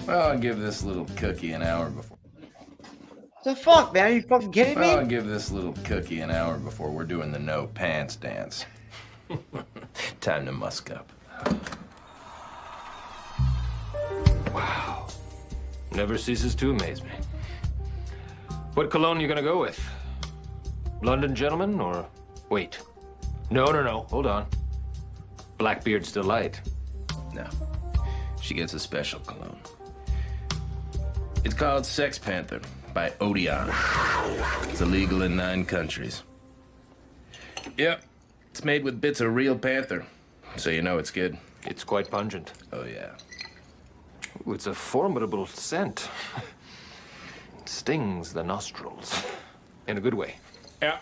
Well, I'll give this little cookie an hour before. The fuck, man? Are you fucking kidding me? Well, I'll give this little cookie an hour before we're doing the no pants dance. Time to musk up. Wow. Never ceases to amaze me. What cologne you gonna go with? London Gentleman or... Wait. No. Hold on. Blackbeard's Delight. No. She gets a special cologne. It's called Sex Panther by Odeon. It's illegal in 9 countries. Yep. It's made with bits of real panther. So you know it's good. It's quite pungent. Oh, yeah. Ooh, it's a formidable scent. It stings the nostrils. In a good way. Yeah.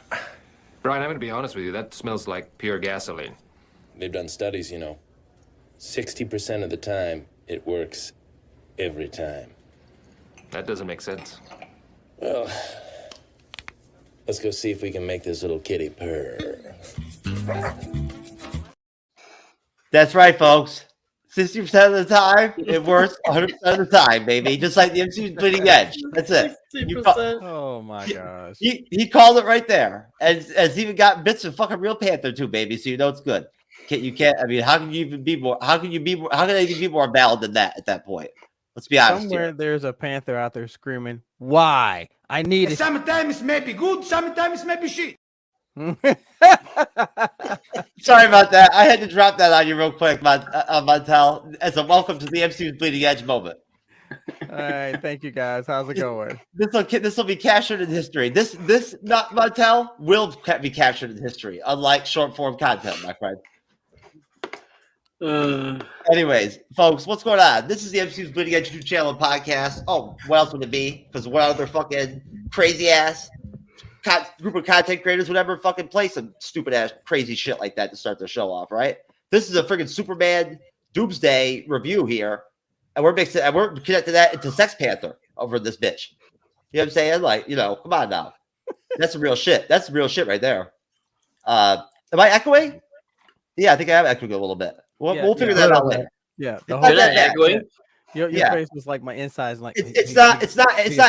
Brian, I'm gonna be honest with you. That smells like pure gasoline. They've done studies, you know. 60% of the time, it works every time. That doesn't make sense. Well, let's go see if we can make this little kitty purr. That's right, folks. 60% of the time, it works 100% of the time, baby. Just like the MCU's Bleeding Edge. That's it. 60%. Oh my gosh. He called it right there. And has even got bits of fucking real Panther too, baby. So you know it's good. You can't. I mean, how can you even be more? How can I even be more valid than that at that point? Let's be honest. Somewhere there's a Panther out there screaming, "Why? I need it." Sometimes it may be good, sometimes it may be shit. Sorry about that. I had to drop that on you real quick, Montel, as a welcome to the MCU's Bleeding Edge moment. All right, thank you guys. How's it going? This will be captured in history. This not Montel will be captured in history, unlike short form content, my friend. Anyways, folks, what's going on? This is the MCU's Bleeding Edge YouTube channel and podcast. Oh, what else would it be? Because what other fucking crazy ass group of content creators would ever fucking play some stupid ass crazy shit like that to start their show off, right? This is a freaking Superman Doomsday review here, and we're connecting that into Sex Panther over this bitch. You know what I'm saying? Like, you know, come on now. That's some real shit. That's some real shit right there. Am I echoing? Yeah, I think I am echoing a little bit. We'll figure that out later. Yeah, the whole echoing. Your face was like my insides. Like it's not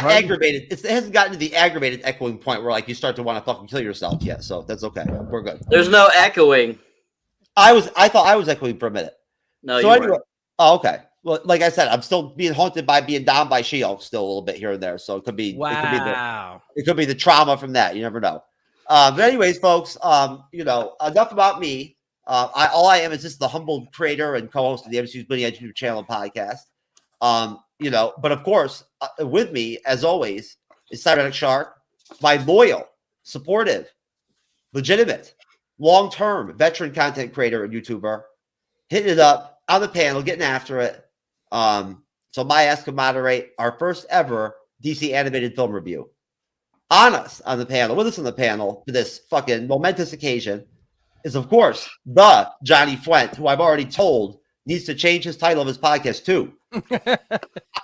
aggravated. It hasn't gotten to the aggravated echoing point where like you start to want to fucking kill yourself yet. So that's okay. We're good. There's no echoing. I thought I was echoing for a minute. No, so you weren't. Oh, okay. Well, like I said, I'm still being haunted by being down by She-Hulk still a little bit here and there. So it could be it could be the trauma from that. You never know. But anyways, folks, you know, enough about me. All I am is just the humble creator and co-host of the MCU's Bleeding Edge YouTube channel and podcast. You know, but of course, with me, as always, is Cyberneticshark, my loyal, supportive, legitimate, long-term veteran content creator and YouTuber, hitting it up on the panel, getting after it. So my ass can moderate our first ever DC animated film review. With us on the panel for this fucking momentous occasion is, of course, the Johnny Flint, who I've already told needs to change his title of his podcast too.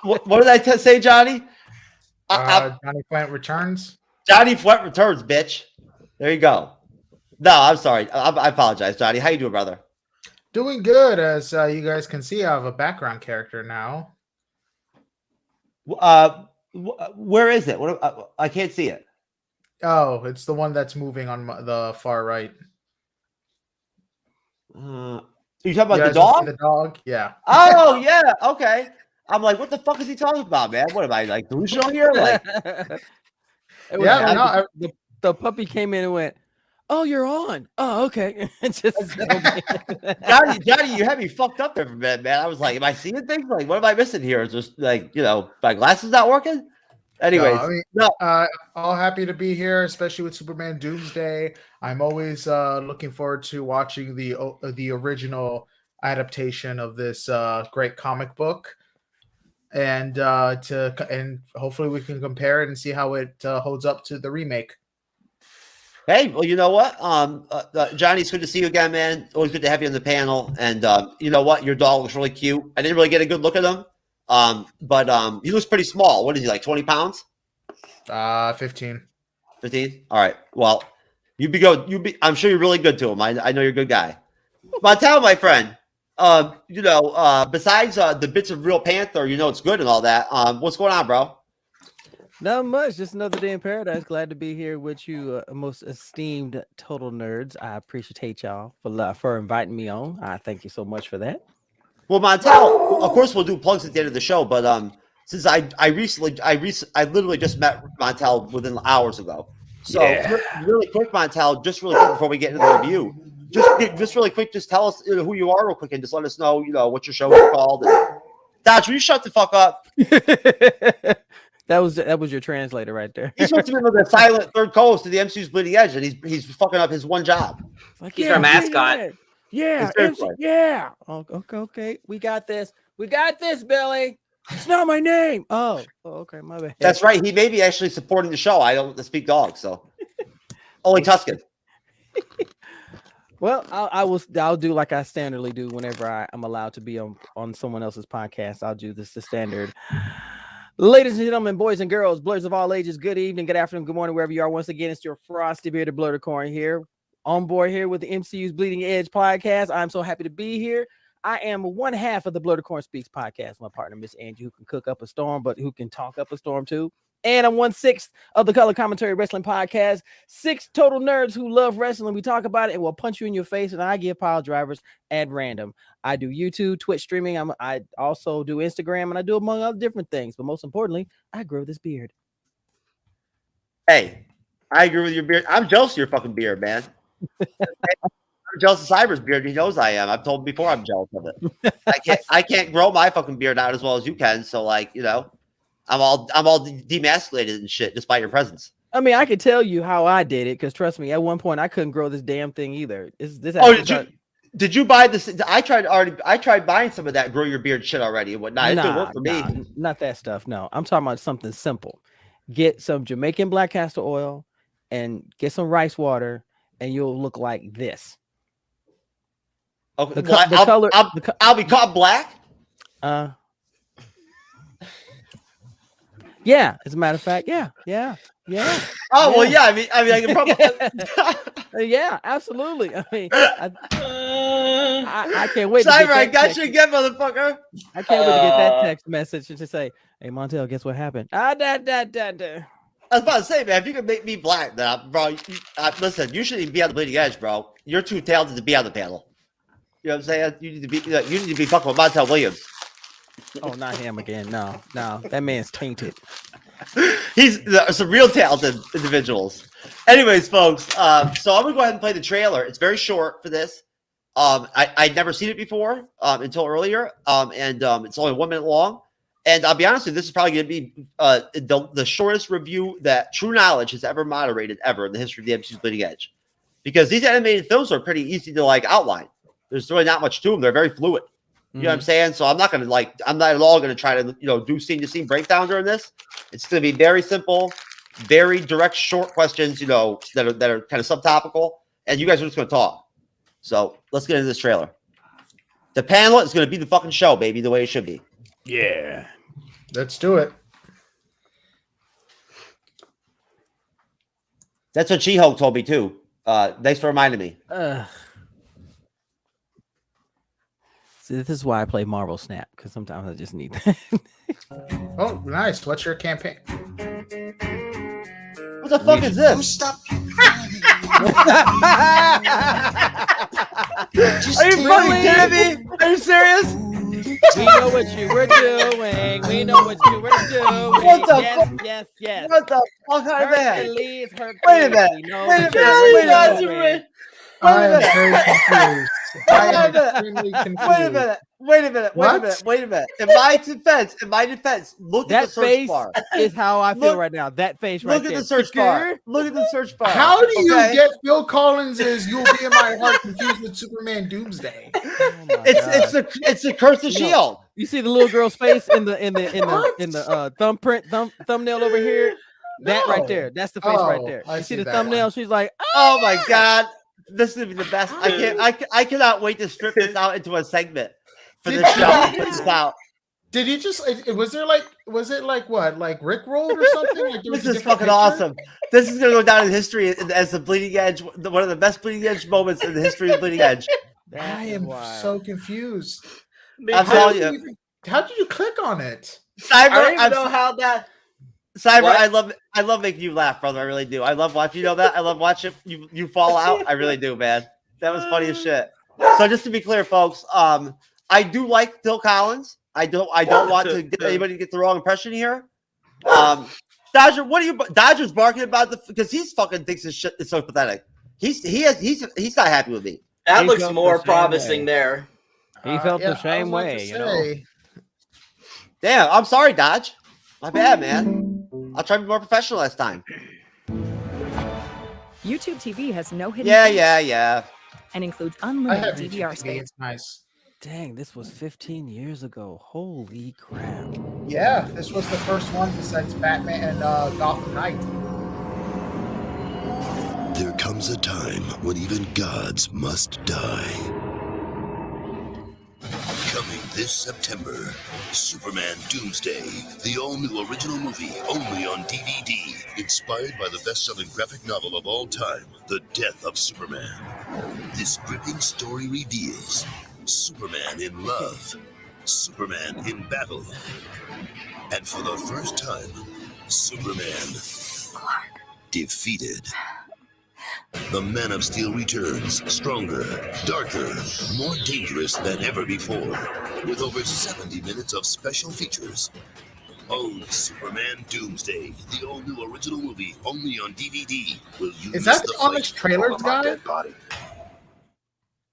What did I say, Johnny? Johnny Flint Returns. Johnny Flint Returns, bitch. There you go. No, I'm sorry. I apologize, Johnny. How you doing, brother? Doing good. As you guys can see, I have a background character now. Where is it? I can't see it. Oh, it's the one that's moving on the far right. You talking about the dog? The dog, yeah. Oh, yeah. Okay. I'm like, what the fuck is he talking about, man? What am I like delusional here? Like, the puppy came in and went, "Oh, you're on. Oh, okay." Johnny, you had me fucked up there for a minute, man. I was like, am I seeing things? Like, what am I missing here? Is just like, you know, my glasses not working? Anyways, all happy to be here, especially with Superman Doomsday. I'm always looking forward to watching the original adaptation of this great comic book, and hopefully we can compare it and see how it holds up to the remake. Hey, well, you know what? Johnny, it's good to see you again, man. Always good to have you on the panel. And you know what? Your dog looks really cute. I didn't really get a good look at him. But he looks pretty small. What is he, like 20 pounds? 15. 15? All right. Well, I'm sure you're really good to him. I know you're a good guy. Montel, my friend. besides the bits of real Panther, it's good and all that. What's going on, bro? Not much. Just another day in paradise. Glad to be here with you, most esteemed total nerds. I appreciate y'all for inviting me on. I thank you so much for that. Well, Montel, of course we'll do plugs at the end of the show, but since I literally just met Montel within hours ago. So really quick, Montel, just really quick before we get into the review, just really quick, just tell us who you are real quick and just let us know, what your show is called. And, Dodge, will you shut the fuck up? That was your translator right there. He's supposed to be the silent third co-host of the MCU's Bleeding Edge, and he's fucking up his one job. Like, he's our mascot. Yeah. Oh, okay. We got this, Billy. It's not my name. Oh, okay, my bad. That's right. He may be actually supporting the show. I don't speak dog, so only Tuscan. Well, I'll do like I standardly do whenever I'm allowed to be on someone else's podcast. I'll do the standard. Ladies and gentlemen, boys and girls, blurs of all ages, good evening, good afternoon, good morning, wherever you are. Once again, it's your frosty bearded blurdercorn here, on board here with the MCU's Bleeding Edge podcast. I'm so happy to be here. I am one half of the Blurdercorn Speaks podcast. My partner, Miss Angie, who can cook up a storm, but who can talk up a storm too. And I'm 1/6 of the Color Commentary Wrestling Podcast. 6 total nerds who love wrestling. We talk about it and we'll punch you in your face. And I give pile drivers at random. I do YouTube, Twitch streaming. I also do Instagram, and I do among other different things. But most importantly, I grow this beard. Hey, I agree with your beard. I'm jealous of your fucking beard, man. I'm jealous of Cyber's beard. He knows I am. I've told him before I'm jealous of it. I can't grow my fucking beard out as well as you can. So I'm all demasculated and shit just by your presence. I mean, I could tell you how I did it, because trust me, at one point I couldn't grow this damn thing either. Did you buy this? I tried buying some of that grow your beard shit already and whatnot. It didn't work for me. Not that stuff. No, I'm talking about something simple. Get some Jamaican black castor oil and get some rice water, and you'll look like this. Okay, I'll be caught black. Yeah, as a matter of fact, yeah. Oh well, yeah. I mean, I can probably. Yeah, absolutely. I mean, I can't wait. Cyber, I got you again, motherfucker. I can't wait to get that text message and to say, "Hey, Montel, guess what happened?" I was about to say, man, if you could make me black, then, bro, listen, you shouldn't even be on the Bleeding Edge, bro. You're too talented to be on the panel. You know what I'm saying? You need to be fucking with Montel Williams. Oh, not him again. No, that man's tainted. He's some real talented individuals. Anyways, folks, so I'm gonna go ahead and play the trailer. It's very short for this. I'd never seen it before until earlier, and it's only 1 minute long. And I'll be honest with you, this is probably going to be the shortest review that TrueKnowledge has ever moderated ever in the history of the MCU's Bleeding Edge, because these animated films are pretty easy to outline. There's really not much to them. They're very fluid. You know what I'm saying? So I'm not at all going to try to, do scene to scene breakdown during this. It's going to be very simple, very direct, short questions, that are kind of subtopical, and you guys are just going to talk. So let's get into this trailer. The panel is going to be the fucking show, baby, the way it should be. Yeah. Let's do it. That's what She-Hulk told me too. Thanks for reminding me. See, this is why I play Marvel Snap, because sometimes I just need that. Oh, nice. What's your campaign? What the fuck is this? Are you fucking kidding me? Are you serious? We know what you were doing. We know what you were doing. What the fuck? Yes. What the fuck out of that? Wait a minute. I am very confused. Wait a minute. In my defense, look at the search bar. Is how I feel right now. That face right there. Look at the search bar. Look at the search bar. How do you get Phil Collins's "You'll Be in My Heart" confused with Superman Doomsday? It's the curse of Shield. You see the little girl's face in the thumbnail over here? That right there. That's the face right there. You see the thumbnail? She's like, oh my god. This is gonna be the best. I cannot wait to strip this out into a segment for the show. Did you just? Was it like what? Like Rick rolled or something? This is fucking awesome. This is gonna go down in history as the Bleeding Edge, one of the best Bleeding Edge moments in the history of Bleeding Edge. I am so confused. I'm telling you. How did you click on it? Cyber, I don't even know how that. Cyber, What? I love making you laugh, brother. I really do. I love watching. You know that? I love watching you fall out. I really do, man. That was funny as shit. So just to be clear, folks, I do like Phil Collins. I don't want to get anybody to get the wrong impression here. Dodger, what are you Dodger's barking about because he's fucking thinks this shit is so pathetic. He's not happy with me. That looks more promising there. He felt the same way, you know. Damn, I'm sorry, Dodge. My bad, man. I'll try to be more professional last time. YouTube TV has no hidden Yeah. And includes unlimited DVR space. It's nice. Dang, this was 15 years ago. Holy crap. Yeah, this was the first one besides Batman and Gotham Knight. There comes a time when even gods must die. Coming this September, Superman Doomsday, the all-new original movie only on DVD, inspired by the best-selling graphic novel of all time, The Death of Superman. This gripping story reveals Superman in love, Superman in battle, and for the first time, Superman defeated. The Man of Steel returns, stronger, darker, more dangerous than ever before, with over 70 minutes of special features. Own Superman Doomsday, the all-new original movie, only on DVD. Will you Is that the Honest Trailers guy?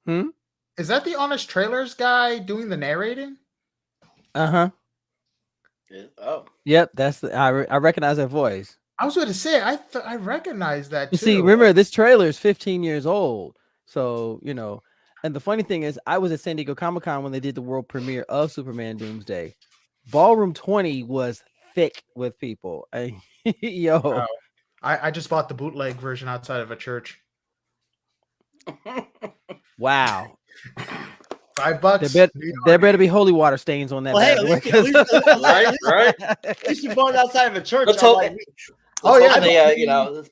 Hmm? Is that the Honest Trailers guy doing the narrating? Uh-huh. Oh. Yep, that's the I recognize that voice. I was going to say, I recognize that too. You see, remember, this trailer is 15 years old. So, you know, and the funny thing is, I was at San Diego Comic-Con when they did the world premiere of Superman Doomsday. Ballroom 20 was thick with people. Yo. Oh, I just bought the bootleg version outside of a church. Wow. $5. There better be holy water stains on that. Well, hey, at Right. At least you bought it outside of a church. Let's hope. Oh yeah,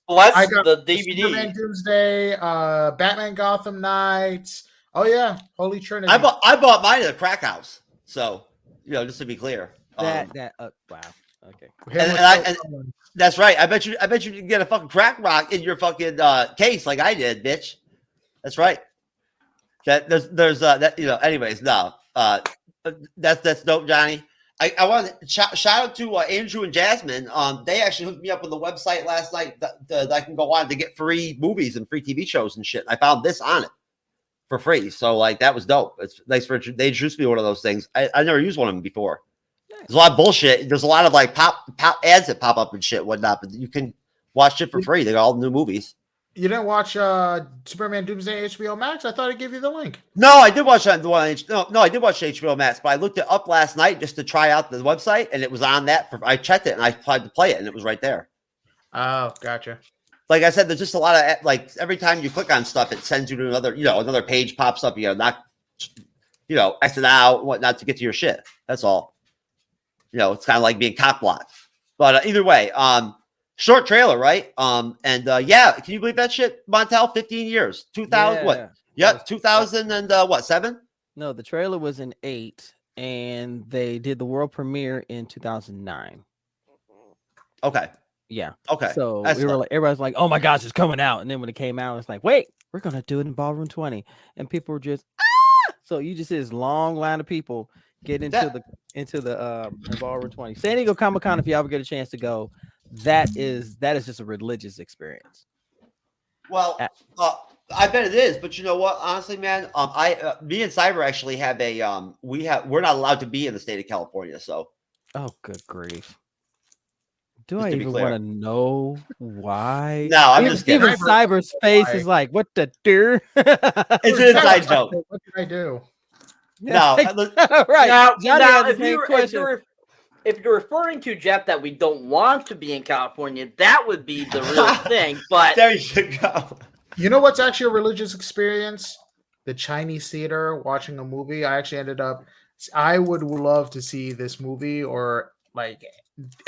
bless I got the DVD. Superman Doomsday, Batman Gotham Knights. Oh yeah, Holy Trinity. I bought mine at a crack house. So, you know, just to be clear. Wow. Okay. And that's right. I bet you can get a fucking crack rock in your fucking case like I did, bitch. That's right. That there's that, you know. Anyways, no. That's dope, Johnny. I want to shout out to Andrew and Jasmine. They actually hooked me up with the website last night that I can go on to get free movies and free TV shows and shit. I found this on it for free, so like that was dope. It's nice they introduced me to one of those things. I never used one of them before. There's a lot of bullshit. There's a lot of like pop ads that pop up and shit, whatnot. But you can watch it for free. They got all new movies. You didn't watch Superman Doomsday HBO Max? I thought I gave you the link. No, I did watch that. No, I did watch HBO Max, but I looked it up last night just to try out the website, and it was on that. I checked it, and I tried to play it, and it was right there. Oh, gotcha. Like I said, there's just a lot of like every time you click on stuff, it sends you to another page pops up. Exit out, whatnot to get to your shit. That's all. It's kind of like being cop blocked. But either way, short trailer, right? Yeah, can you believe that shit, Montel? 15 years, 2000, what? Yeah, 2000 and 7? No, the trailer was in 8, and they did the world premiere in 2009. Okay. Yeah. Okay. So everybody's like, "Oh my gosh, it's coming out!" And then when it came out, it's like, "Wait, we're gonna do it in Ballroom 20," and people were just, "Ah!" So you just see this long line of people get into the Ballroom 20. San Diego Comic-Con, if you ever get a chance to go, that is just a religious experience. Well, I bet it is, but you know what? Honestly, man, me and Cyber actually have we're not allowed to be in the state of California, so. Oh, good grief! Do I even want to know why? No, I'm just kidding. Even Cyber's face is like, "What the dear?" It's an inside joke. What did I do? No, right. Now if you're referring to, Jeff, that we don't want to be in California, that would be the real thing. But there you go. You know what's actually a religious experience? The Chinese theater, watching a movie. I would love to see this movie or like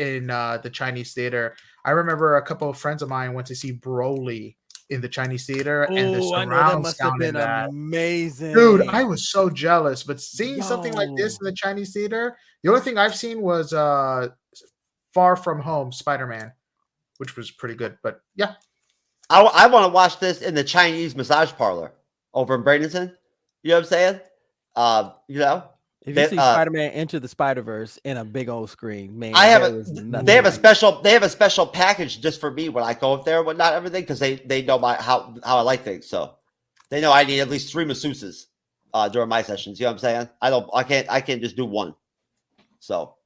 in the Chinese theater. I remember a couple of friends of mine went to see Broly in the Chinese theater, and the Oh, I know that surround must have sound in been that. amazing. Dude, I was so jealous. But seeing something like this Yo. in the Chinese theater, the only thing I've seen was Far From Home Spider-Man, which was pretty good. But yeah, I want to watch this in the Chinese massage parlor over in Bradenton. You know what I'm saying? You know, If you see Spider-Man Into the Spider-Verse in a big old screen, man, I have they have a special package just for me when I go up there, whatnot, everything, because they know how I like things. So they know I need at least 3 masseuses during my sessions. You know what I'm saying? I can't just do one. So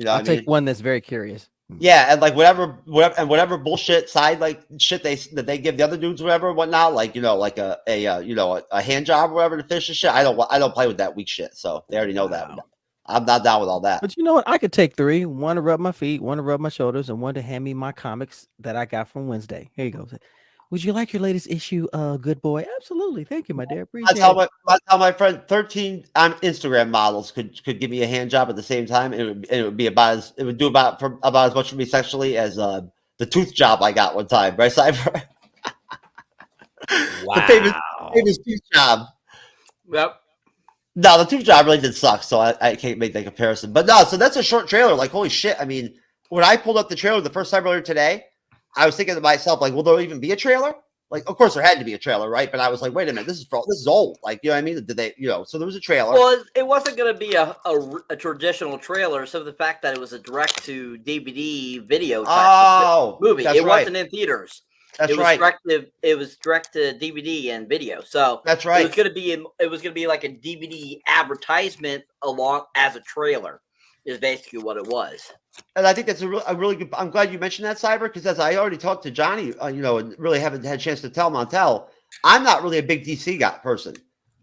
I'll take one that's very curious. Yeah, and like whatever bullshit side like shit that they give the other dudes, whatever, whatnot, like like a hand job or whatever to fish and shit. I don't play with that weak shit, so they already know that. I'm not down with all that. But you know what? I could take 3: one to rub my feet, one to rub my shoulders, and one to hand me my comics that I got from Wednesday. Here you go. Would you like your latest issue, good boy? Absolutely. Thank you, my dear. Appreciate it. That's how my friend 13 Instagram models could give me a hand job at the same time. And it would be about as much for me sexually as the tooth job I got one time, right, Cyber? Wow. The famous tooth job. Yep. No, the tooth job really did suck, so I can't make that comparison. But no, so that's a short trailer. Like, holy shit. I mean, when I pulled up the trailer the first time earlier today, I was thinking to myself, like, will there even be a trailer? Like, of course there had to be a trailer, right? But I was like, wait a minute, this is old. Like, you know what I mean? Did they, so there was a trailer. Well, it wasn't going to be a traditional trailer. So the fact that it was a direct to DVD video type movie, it wasn't in theaters. That's right. It was direct to DVD and video. So that's right. It was going to be like a DVD advertisement along as a trailer. Is basically what it was. And I think that's a really good. I'm glad you mentioned that, Cyber, because as I already talked to Johnny, and really haven't had a chance to tell Montel, I'm not really a big DC person.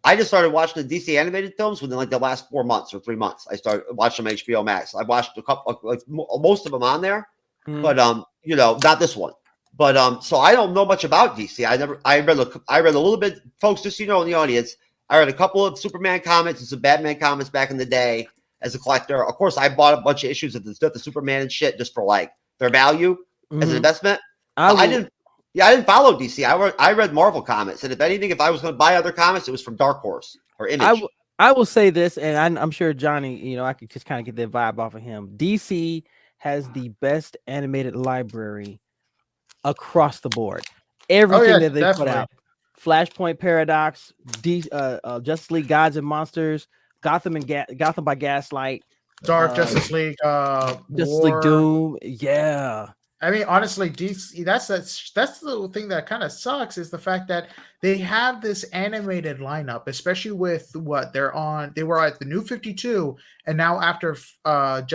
I just started watching the DC animated films within like the last 4 months or 3 months. I started watching them on HBO Max. I watched a couple, like most of them on there, but not this one. But so I don't know much about DC. I read a little bit, folks. Just in the audience, I read a couple of Superman comics and some Batman comics back in the day. As a collector, of course, I bought a bunch of issues of the Superman and shit just for like their value as an investment. I didn't follow DC. I read Marvel comics, and if anything, if I was going to buy other comics, it was from Dark Horse or Image. I will say this, and I'm sure Johnny, I could just kind of get that vibe off of him. DC has the best animated library across the board. Everything that they put out, Flashpoint Paradox, Justice League Gods and Monsters. Gotham by Gaslight, Dark Justice League, Justice League Doom, yeah. I mean, honestly, DC. That's the thing that kind of sucks is the fact that they have this animated lineup, especially with what they're on. They were at the New 52, and now after Dark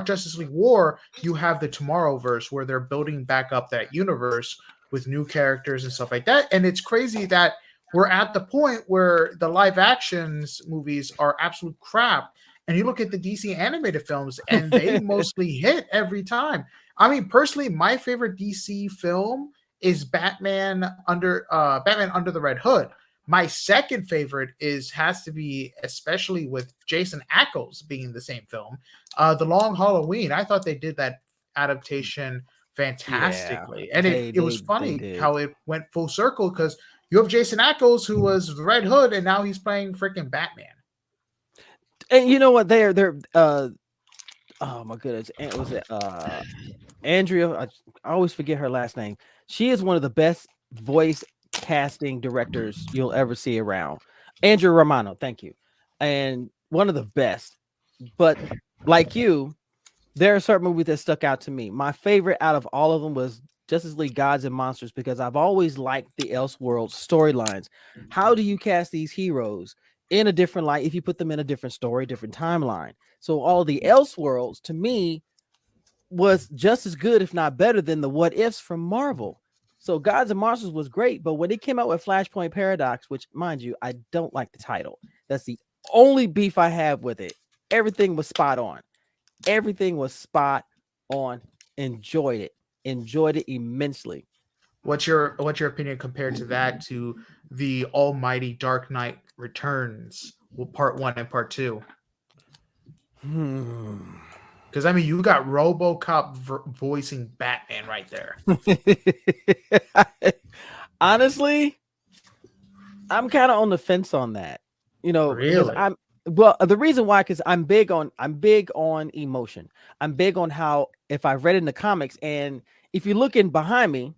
Justice League War, you have the Tomorrowverse where they're building back up that universe with new characters and stuff like that. And it's crazy that we're at the point where the live actions movies are absolute crap. And you look at the DC animated films and they mostly hit every time. I mean, personally, my favorite DC film is Batman Under the Red Hood. My second favorite has to be, especially with Jason Ackles being in the same film, The Long Halloween. I thought they did that adaptation fantastically. Yeah. And it was funny how it went full circle because you have Jason Ackles, who was Red Hood, and now he's playing freaking Batman. And you know what? They're oh my goodness. Was it Andrea? I always forget her last name. She is one of the best voice casting directors you'll ever see around. Andrea Romano, thank you. And one of the best. But like you, there are certain movies that stuck out to me. My favorite out of all of them was Justice League Gods and Monsters, because I've always liked the Elseworlds storylines. How do you cast these heroes in a different light if you put them in a different story, different timeline? So all the Elseworlds to me was just as good, if not better, than the what ifs from Marvel. So Gods and Monsters was great, but when it came out with Flashpoint Paradox, which mind you, I don't like the title. That's the only beef I have with it. Everything was spot on. Everything was spot on. Enjoyed it immensely. What's your opinion compared to that, to the almighty Dark Knight Returns, part 1 and part 2? Because I mean, you got RoboCop voicing Batman right there. Honestly, I'm kind of on the fence on that. You know, Really? The reason why, because I'm big on emotion. I'm big on how, if I read it in the comics, and if you're looking behind me,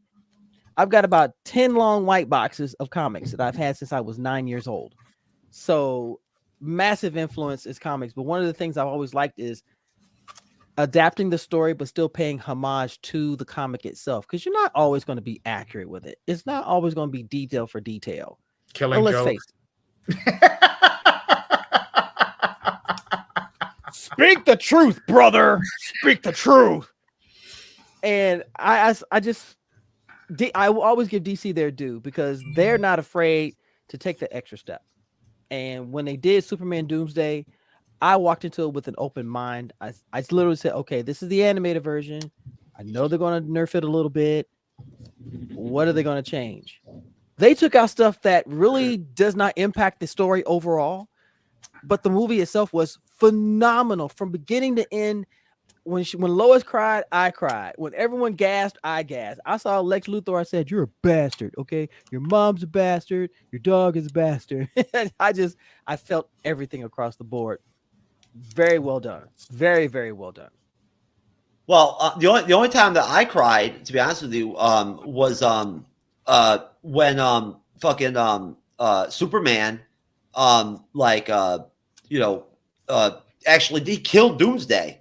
I've got about 10 long white boxes of comics that I've had since I was 9 years old. So massive influence is comics. But one of the things I've always liked is adapting the story, but still paying homage to the comic itself. Because you're not always going to be accurate with it. It's not always going to be detail for detail. Killing let's joke. face it. Speak the truth, brother. Speak the truth. And I will always give DC their due, because they're not afraid to take the extra step. And when they did Superman Doomsday, I walked into it with an open mind. I literally said, okay, this is the animated version. I know they're going to nerf it a little bit. What are they going to change? They took out stuff that really does not impact the story overall, but the movie itself was phenomenal from beginning to end. When Lois cried, I cried. When everyone gasped, I gasped. I saw Lex Luthor. I said, "You're a bastard. Okay, your mom's a bastard. Your dog is a bastard." I felt everything across the board. Very well done. Very, very well done. Well, the only time that I cried, to be honest with you, was when Superman, actually he killed Doomsday.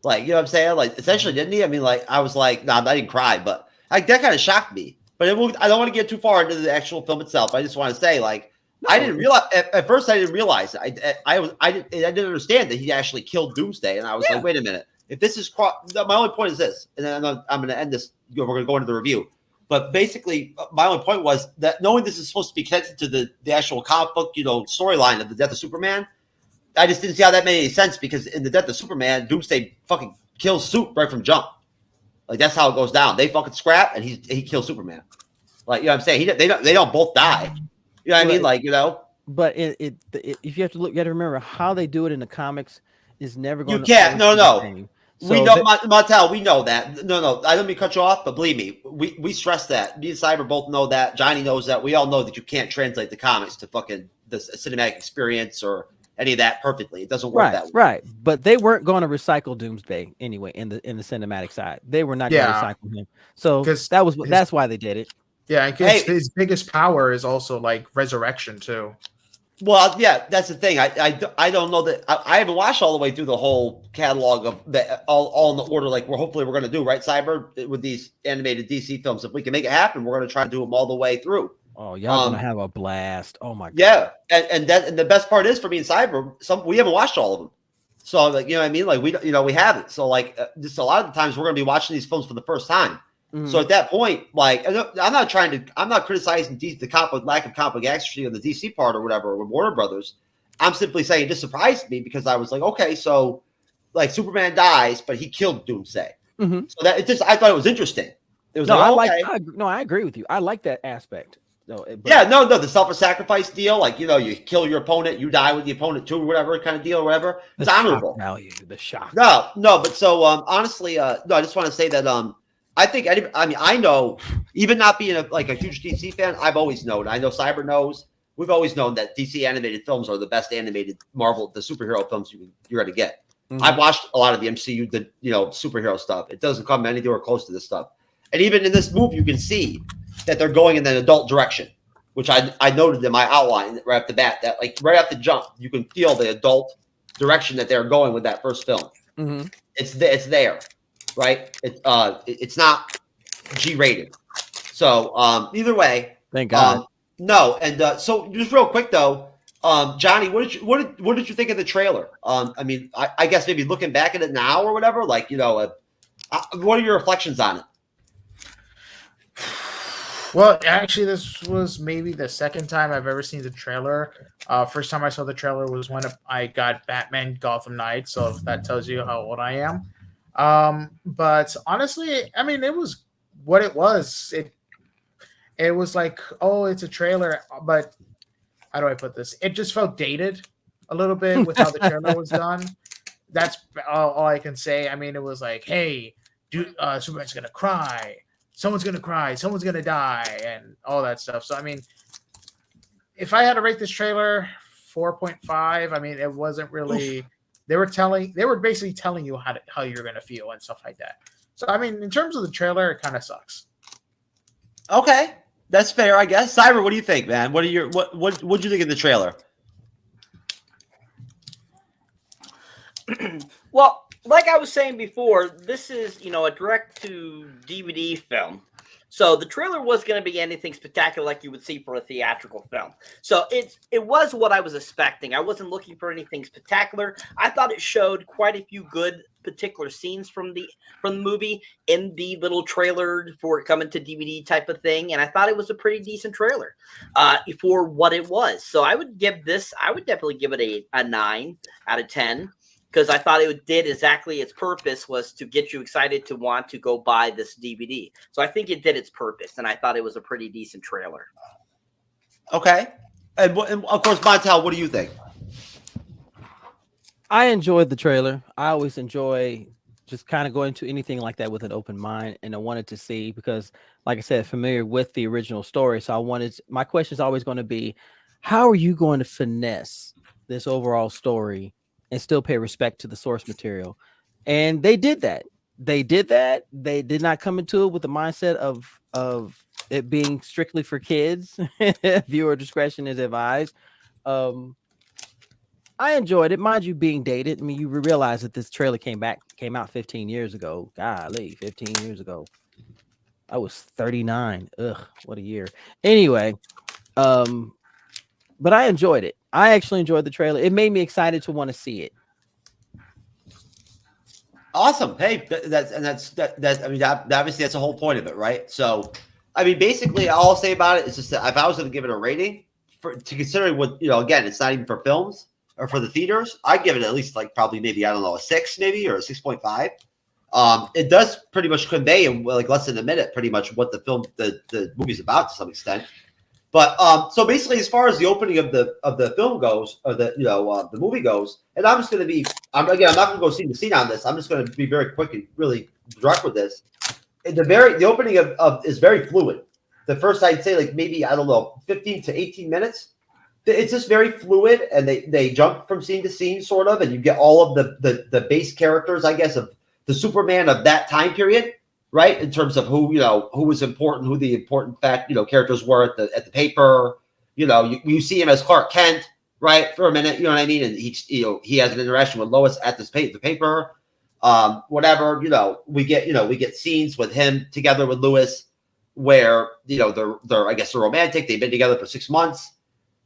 Like, you know what I'm saying? Like, essentially, didn't he? I mean, like, I was like, nah, I didn't cry, but like that kind of shocked me. But I don't want to get too far into the actual film itself. I just want to say, like, I didn't realize at first. I didn't realize I didn't understand that he actually killed Doomsday, and I was like, wait a minute. If this is my only point is this, and then I'm going to end this. We're going to go into the review. But basically, my only point was that knowing this is supposed to be connected to the actual comic book, storyline of the death of Superman, I just didn't see how that made any sense, because in the death of Superman, Doomsday fucking kills Sup right from jump. Like, that's how it goes down. They fucking scrap, and he kills Superman. Like, you know what I'm saying? They don't both die. You know what I mean? Like, But if you have to look, you got to remember how they do it in the comics is never going to. You can't. No. So we know, Montel, we know that. No, I don't mean to cut you off, but believe me, we stress that. Me and Cyber both know that. Johnny knows that. We all know that you can't translate the comics to fucking the cinematic experience or any of that perfectly. It doesn't work that way. Right. But they weren't going to recycle Doomsday anyway in the cinematic side. They were not going to recycle him. So that's why they did it. Yeah, because his biggest power is also like resurrection too. Well, yeah, that's the thing. I don't know that I haven't watched all the way through the whole catalog of all in the order like hopefully we're going to do, right, Cyber, with these animated DC films. If we can make it happen, we're going to try to do them all the way through. Oh, y'all gonna have a blast! Oh my god! Yeah, and the best part is for me and Cyber, we haven't watched all of them. So like, you know what I mean? Like we haven't. So like just a lot of the times we're going to be watching these films for the first time. Mm-hmm. So at that point, like I'm not criticizing the lack of comic accuracy on the DC part or whatever with Warner Brothers. I'm simply saying it just surprised me because I was like, okay, so like Superman dies, but he killed Doomsday. Mm-hmm. So I thought it was interesting. It was I agree with you. I like that aspect. The self-sacrifice deal, like you kill your opponent, you die with the opponent too, or whatever kind of deal, or whatever. It's honorable. The shock. No, but so honestly, I just want to say that I think I know, even not being a huge DC fan, I've always known. I know Cyber knows. We've always known that DC animated films are the best animated Marvel, the superhero films you're going to get. Mm-hmm. I've watched a lot of the MCU, superhero stuff. It doesn't come anywhere close to this stuff. And even in this movie, you can see that they're going in an adult direction, which I noted in my outline right off the bat, that like right off the jump, you can feel the adult direction that they're going with that first film. Mm-hmm. It's there, right? It's not G-rated. So either way, thank God. No, and so just real quick though, Johnny, what did you think of the trailer? I mean, I guess maybe looking back at it now or whatever, like what are your reflections on it? Well, actually, this was maybe the second time I've ever seen the trailer. First time I saw the trailer was when I got Batman Gotham Knights, so that tells you how old I am. But honestly, I mean, it was what it was. It was like, oh, it's a trailer, but how do I put this? It just felt dated a little bit with how the trailer was done. That's all I can say. I mean, it was like, hey, Superman's gonna cry. someone's gonna cry, someone's gonna die, and all that stuff. So I mean, if I had to rate this trailer 4.5, I mean, it wasn't really. Oof. They were basically telling you how you're gonna feel and stuff like that. So I mean, in terms of the trailer, it kind of sucks. Okay, that's fair, I guess. Cyber, what do you think, man? What do you think of the trailer? Well, like I was saying before, this is, a direct-to-DVD film. So the trailer was going to be anything spectacular like you would see for a theatrical film. So it was what I was expecting. I wasn't looking for anything spectacular. I thought it showed quite a few good particular scenes from the movie in the little trailer for it coming to DVD type of thing. And I thought it was a pretty decent trailer for what it was. So I would definitely give it a 9 out of 10. Because I thought it did exactly its purpose, was to get you excited to want to go buy this DVD. So I think it did its purpose, and I thought it was a pretty decent trailer. Okay. And of course, Montel, what do you think? I enjoyed the trailer. I always enjoy just kind of going to anything like that with an open mind, and I wanted to see, because, like I said, familiar with the original story. So my question is always going to be, how are you going to finesse this overall story and still pay respect to the source material? And they did that. They did not come into it with the mindset of it being strictly for kids. Viewer discretion is advised. I enjoyed it. Mind you, being dated, I mean, you realize that this trailer came out 15 years ago. Golly, 15 years ago. I was 39. Ugh, what a year. Anyway, but I enjoyed it. I actually enjoyed the trailer. It made me excited to want to see it. Awesome. Hey, that's I mean, obviously that's the whole point of it, right? So, I mean, basically, all I'll say about it is just that if I was going to give it a rating, to consider what, again, it's not even for films or for the theaters, I'd give it at least probably maybe, I don't know, a 6 maybe, or a 6.5. It does pretty much convey in less than a minute pretty much what the movie's about to some extent. But so basically, as far as the opening of the film goes, or the movie goes, and I'm just going to be, I'm not going to go scene to scene on this. I'm just going to be very quick and really direct with this. The opening of is very fluid. The first, I'd say, maybe, I don't know, 15 to 18 minutes. It's just very fluid, and they jump from scene to scene, sort of, and you get all of the base characters, I guess, of the Superman of that time period. Right, in terms of who was important, who the important characters were at the paper. You see him as Clark Kent, right, for a minute. You know what I mean? And he has an interaction with Lois at the paper. Whatever. We get scenes with him together with Lois, where they're I guess they're romantic. They've been together for 6 months.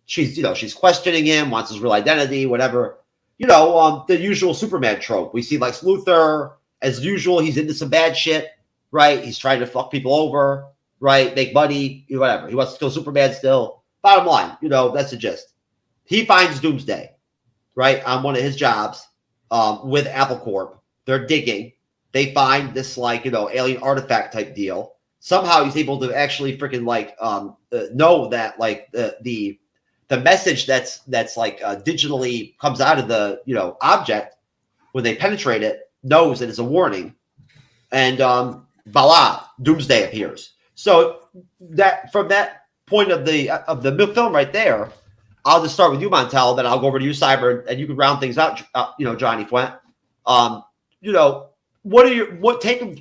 She's questioning him, wants his real identity, whatever. The usual Superman trope. We see Lex Luthor as usual. He's into some bad shit. Right, he's trying to fuck people over, right? Make money, whatever. He wants to kill Superman still. Bottom line, that's the gist. He finds Doomsday, right, on one of his jobs with Apple Corp. They're digging. They find this alien artifact type deal. Somehow he's able to actually freaking know that the message that's digitally comes out of the object when they penetrate it, knows that it's a warning, and voila, Doomsday appears. So that from that point of the film right there, I'll just start with you, Montel, then I'll go over to you, Cyber, and you can round things out, Johnny Fuent.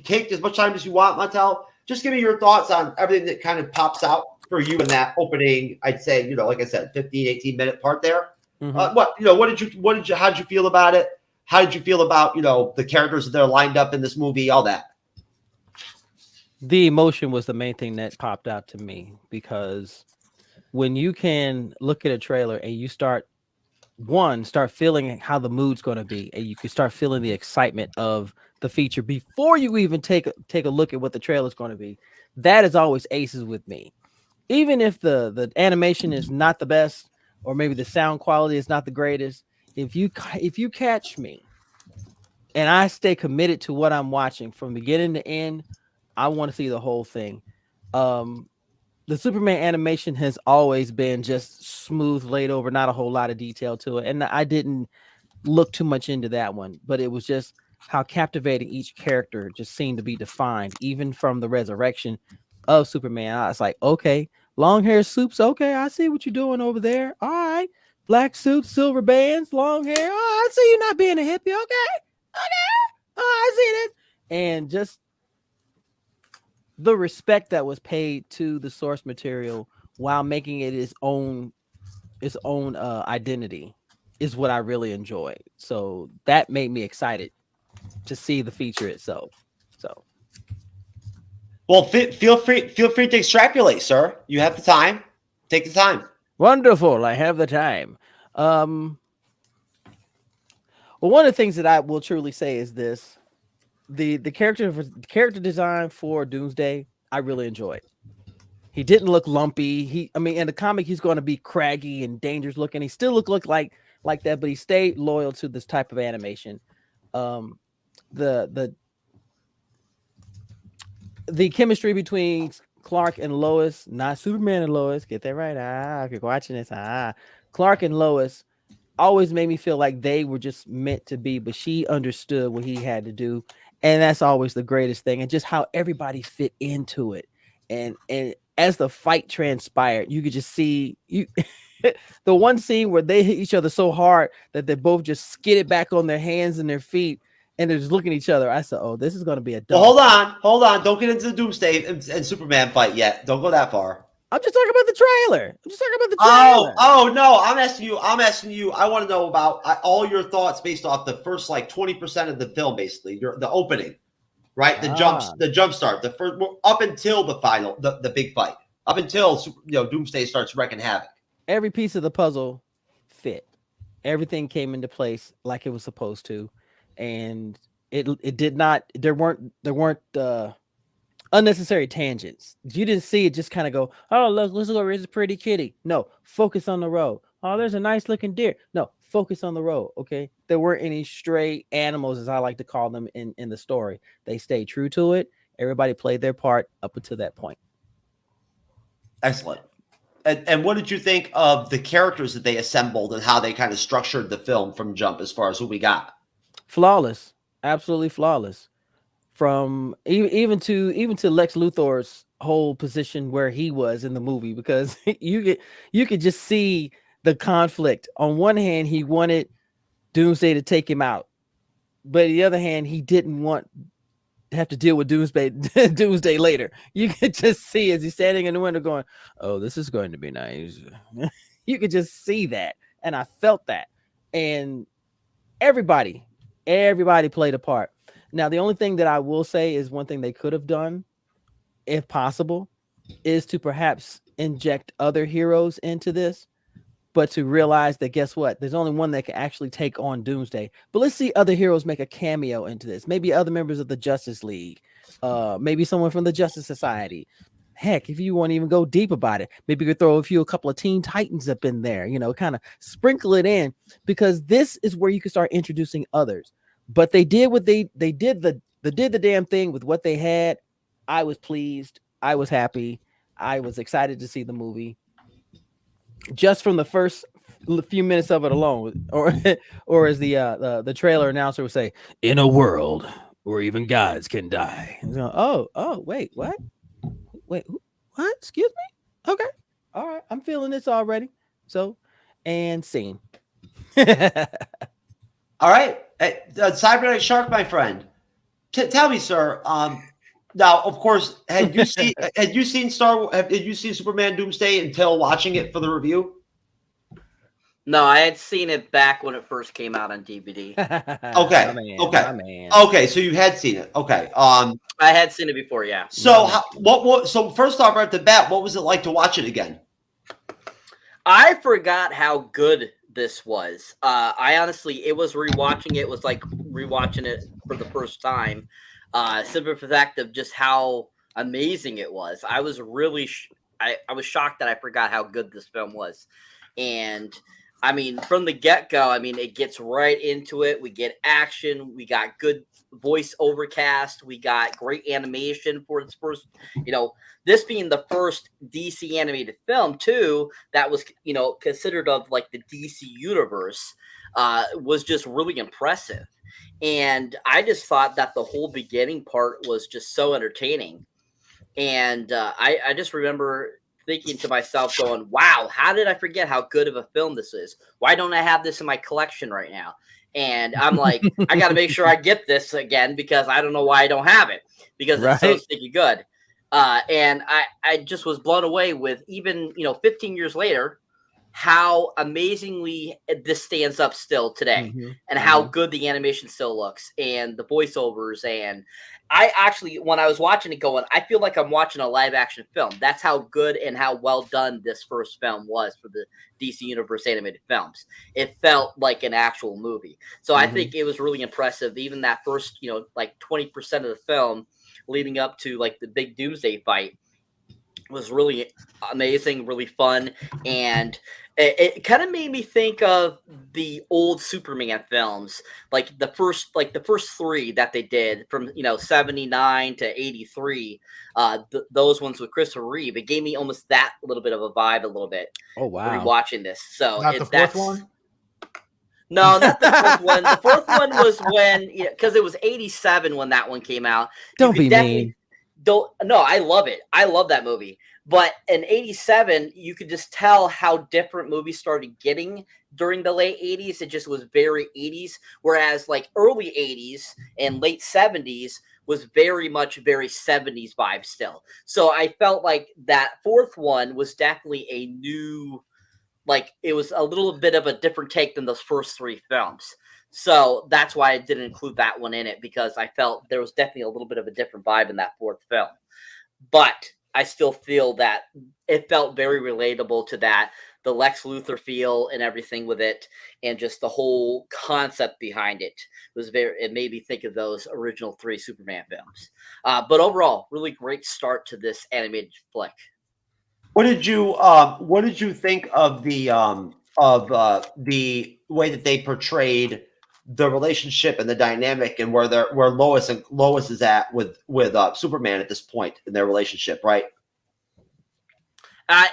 Take as much time as you want, Montel. Just give me your thoughts on everything that kind of pops out for you in that opening, I'd say, like I said, 15, 18-minute part there. Mm-hmm. How did you feel about it? How did you feel about, the characters that are lined up in this movie, all that? The emotion was the main thing that popped out to me, because when you can look at a trailer and you start feeling how the mood's going to be, and you can start feeling the excitement of the feature before you even take a look at what the trailer is going to be. That is always aces with me. Even if the animation is not the best, or maybe the sound quality is not the greatest, if you catch me and I stay committed to what I'm watching from beginning to end, I want to see the whole thing. The Superman animation has always been just smooth, laid over, not a whole lot of detail to it. And I didn't look too much into that one, but it was just how captivating each character just seemed to be defined, even from the resurrection of Superman. I was like, okay, long hair Supes, okay, I see what you're doing over there. All right, black suits, silver bands, long hair. Oh, I see you not being a hippie. Okay, oh, I see it. And just the respect that was paid to the source material while making it its own identity is what I really enjoyed. So that made me excited to see the feature itself. So, well, feel free to extrapolate, sir. You have the time. Take the time. Wonderful. I have the time. Well, one of the things that I will truly say is this: the character design for Doomsday, I really enjoyed. He didn't look lumpy. In the comic, he's going to be craggy and dangerous looking. He still look like that, but he stayed loyal to this type of animation. The chemistry between Clark and Lois, not Superman and Lois, get that right. If you're watching this, Clark and Lois always made me feel like they were just meant to be, but she understood what he had to do. And that's always the greatest thing. And just how everybody fit into it. And as the fight transpired, you could just see the one scene where they hit each other so hard that they both just skidded back on their hands and their feet, and they're just looking at each other. I said, "Oh, this is going to be a." Well, hold on. Don't get into the Doomsday and Superman fight yet. Don't go that far. I'm just talking about the trailer. Oh no! I'm asking you. I want to know about all your thoughts based off the first 20% of the film, basically the opening. Right, the jump start, the first up until the final, the big fight, up until Doomsday starts wrecking havoc. Every piece of the puzzle fit. Everything came into place like it was supposed to, and it did not. There weren't unnecessary tangents. You didn't see it just kind of go, oh look, let's go. Here's a pretty kitty. No, focus on the road. Oh, there's a nice looking deer. No, focus on the road. Okay, there weren't any stray animals, as I like to call them, in the story. They stayed true to it. Everybody played their part up until that point. Excellent. And what did you think of the characters that they assembled and how they kind of structured the film from jump as far as who we got? Flawless, absolutely flawless. From even to Lex Luthor's whole position where he was in the movie, because you could just see the conflict. On one hand, he wanted Doomsday to take him out, but on the other hand, he didn't want to have to deal with Doomsday later. You could just see as he's standing in the window going, "Oh, this is going to be nice." You could just see that, and I felt that, and everybody played a part. Now, the only thing that I will say is one thing they could have done, if possible, is to perhaps inject other heroes into this. But to realize that, guess what? There's only one that can actually take on Doomsday. But let's see other heroes make a cameo into this. Maybe other members of the Justice League. Maybe someone from the Justice Society. Heck, if you want to even go deep about it, maybe you could throw a couple of Teen Titans up in there. Kind of sprinkle it in, because this is where you can start introducing others. But they did what they did the damn thing with what they had. I was pleased. I was happy. I was excited to see the movie. Just from the first few minutes of it alone, or as the trailer announcer would say, "In a world where even gods can die." Wait, what? Wait, what? Excuse me? Okay, all right, I'm feeling this already. So, and scene. All right, Cyberneticshark, my friend, tell me, sir. Now, of course, had you seen Superman Doomsday until watching it for the review? No, I had seen it back when it first came out on DVD. Okay. So you had seen it. Okay. I had seen it before, yeah. So so first off, right at the bat, what was it like to watch it again? I forgot how good this was. I honestly, it was rewatching it. It was like rewatching it for the first time. Simply for the fact of just how amazing it was. I was really, I was shocked that I forgot how good this film was. And I mean, from the get-go, I mean, it gets right into it. We get action. We got good voice overcast. We got great animation for its first, this being the first DC animated film too, that was, considered of like the DC universe, was just really impressive. And I just thought that the whole beginning part was just so entertaining. And I just remember thinking to myself, going, wow, how did I forget how good of a film this is? Why don't I have this in my collection right now? And I'm like, I got to make sure I get this again, because I don't know why I don't have it, because it's so sticky good. And I just was blown away with, even, 15 years later, how amazingly this stands up still today, and how good the animation still looks, and the voiceovers. And I actually, when I was watching it, going, I feel like I'm watching a live action film. That's how good and how well done this first film was for the DC Universe animated films. It felt like an actual movie. So I think it was really impressive. Even that first, like 20% of the film leading up to like the big Doomsday fight was really amazing, really fun. And it kind of made me think of the old Superman films, like the first three that they did from 79 to 83. Those ones with Christopher Reeve. It gave me almost that little bit of a vibe, a little bit. Oh wow! Rewatching this, so not the fourth one. No, not the fourth one. The fourth one was when, because it was 87 when that one came out. Don't be mean. No, I love it. I love that movie. But in 87, you could just tell how different movies started getting during the late 80s. It just was very 80s. Whereas like early 80s and late 70s was very 70s vibe still. So I felt like that fourth one was definitely a new, like it was a little bit of a different take than those first three films. So that's why I didn't include that one in it, because I felt there was definitely a little bit of a different vibe in that fourth film. But I still feel that it felt very relatable to that, the Lex Luthor feel and everything with it, and just the whole concept behind it it made me think of those original three Superman films. But overall, really great start to this animated flick. What did you think of the way that they portrayed the relationship and the dynamic, and where Lois is at with Superman at this point in their relationship, right?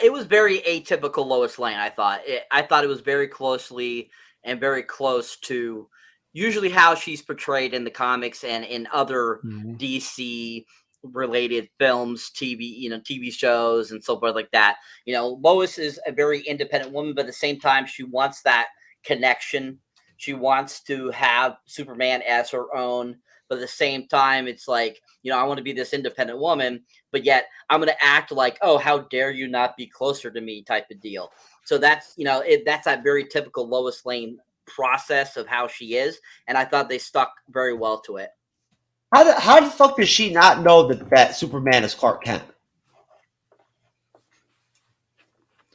It was very atypical Lois Lane. I thought it was very closely and very close to usually how she's portrayed in the comics and in other DC related films, TV shows and so forth like that. Lois is a very independent woman, but at the same time, she wants that connection. She wants to have Superman as her own, but at the same time, it's like, I want to be this independent woman, but yet I'm going to act like, oh, how dare you not be closer to me type of deal. So that's, that's that very typical Lois Lane process of how she is. And I thought they stuck very well to it. How the fuck does she not know that Superman is Clark Kent?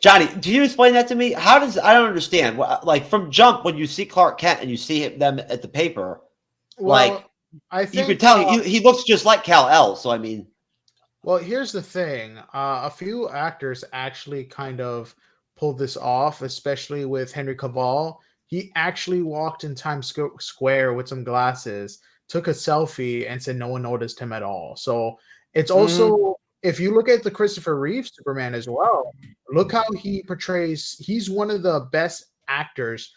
Johnny, do you explain that to me? I don't understand. Like from jump, when you see Clark Kent and you see them at the paper, I think you could tell he looks just like Kal-El. So I mean, well, here's the thing: a few actors actually kind of pulled this off, especially with Henry Cavill. He actually walked in Times Square with some glasses, took a selfie, and said no one noticed him at all. So it's also. If you look at the Christopher Reeve Superman as well, look how he portrays. He's one of the best actors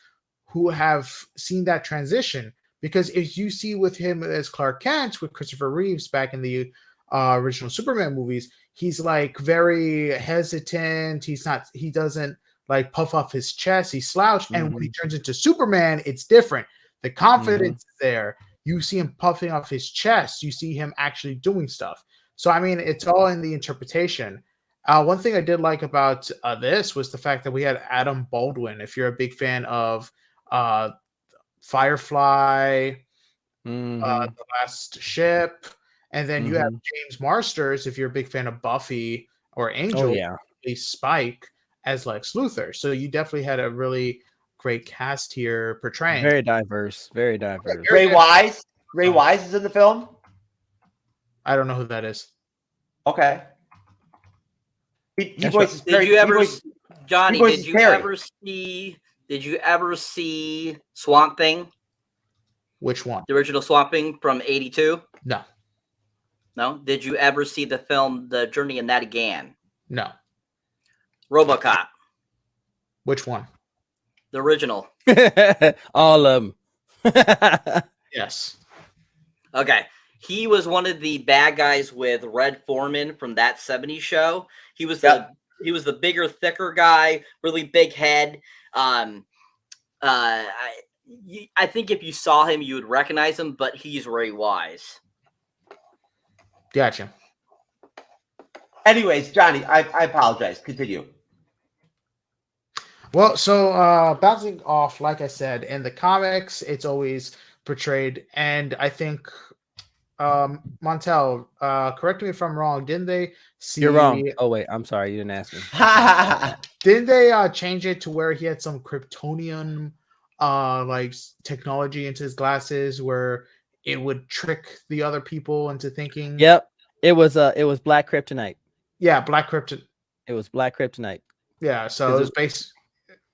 who have seen that transition. Because if you see with him as Clark Kent with Christopher Reeves back in the original Superman movies, he's like very hesitant. He doesn't like puff off his chest. He's slouched. And when he turns into Superman, it's different. The confidence is there. You see him puffing off his chest. You see him actually doing stuff. So, I mean, it's all in the interpretation. One thing I did like about this was the fact that we had Adam Baldwin. If you're a big fan of Firefly, The Last Ship, and then you have James Marsters, if you're a big fan of Buffy or Angel, Spike as Lex Luthor. So you definitely had a really great cast here portraying. Very diverse. Very diverse. Ray Wise is in the film. I don't know who that is. Okay. Johnny, did you ever see Swamp Thing? Which one? The original Swamp Thing from 82? No. No? Did you ever see the film The Journey of Natty Gann? No. RoboCop. Which one? The original. All of them. Yes. Okay. He was one of the bad guys with Red Foreman from That 70s Show. He was the bigger, thicker guy, really big head. I think if you saw him, you would recognize him, but he's Ray Wise. Gotcha. Anyways, Johnny, I apologize. Continue. Well, so bouncing off, like I said, in the comics, it's always portrayed, and I think Montel, correct me if I'm wrong. Didn't they see? You're wrong. Oh wait, I'm sorry, you didn't ask me. Didn't they change it to where he had some Kryptonian like technology into his glasses, where it would trick the other people into thinking? Yep, it was black kryptonite. Yeah, black kryptonite. It was black kryptonite. Yeah, so it was based.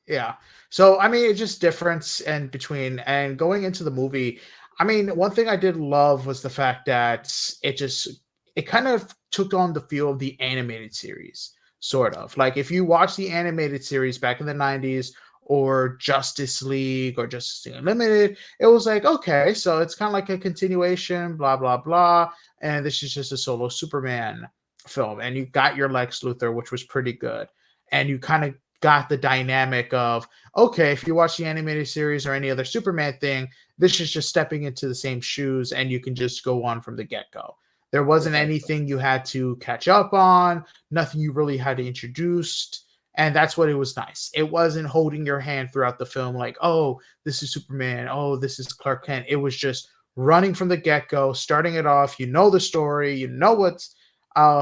Yeah, so I mean, it's just difference in between and going into the movie. I mean, one thing I did love was the fact that it kind of took on the feel of the animated series, sort of. Like if you watch the animated series back in the 90s or Justice League or Justice League Unlimited, it was like, okay, so it's kind of like a continuation, blah, blah, blah. And this is just a solo Superman film. And you got your Lex Luthor, which was pretty good. And you kind of got the dynamic of, okay, if you watch the animated series or any other Superman thing, this is just stepping into the same shoes and you can just go on from the get-go. There wasn't anything you had to catch up on, nothing you really had to introduce. And that's what it was nice. It wasn't holding your hand throughout the film like, oh, this is Superman. Oh, this is Clark Kent. It was just running from the get-go, starting it off. You know the story. You know what's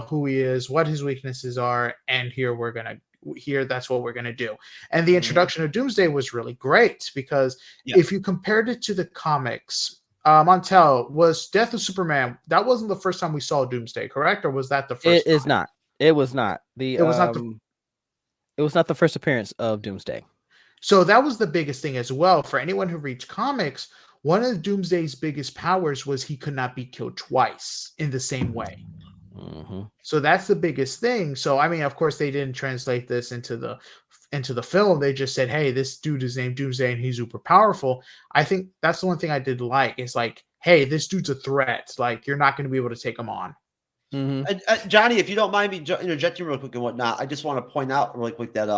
who he is, what his weaknesses are. And that's what we're going to do. And the introduction of Doomsday was really great because if you compared it to the comics, Montel, was Death of Superman, that wasn't the first time we saw Doomsday, correct? Or was that the first? It is not. It was not. It was not the first appearance of Doomsday. So that was the biggest thing as well. For anyone who reads comics, one of Doomsday's biggest powers was he could not be killed twice in the same way. Mm-hmm. So that's the biggest thing. So I mean, of course, they didn't translate this into the film. They just said, "Hey, this dude is named Doomsday, and he's super powerful." I think that's the one thing I did like. Is like, "Hey, this dude's a threat. Like, you're not going to be able to take him on." Mm-hmm. Johnny, if you don't mind me interjecting real quick and whatnot, I just want to point out really quick that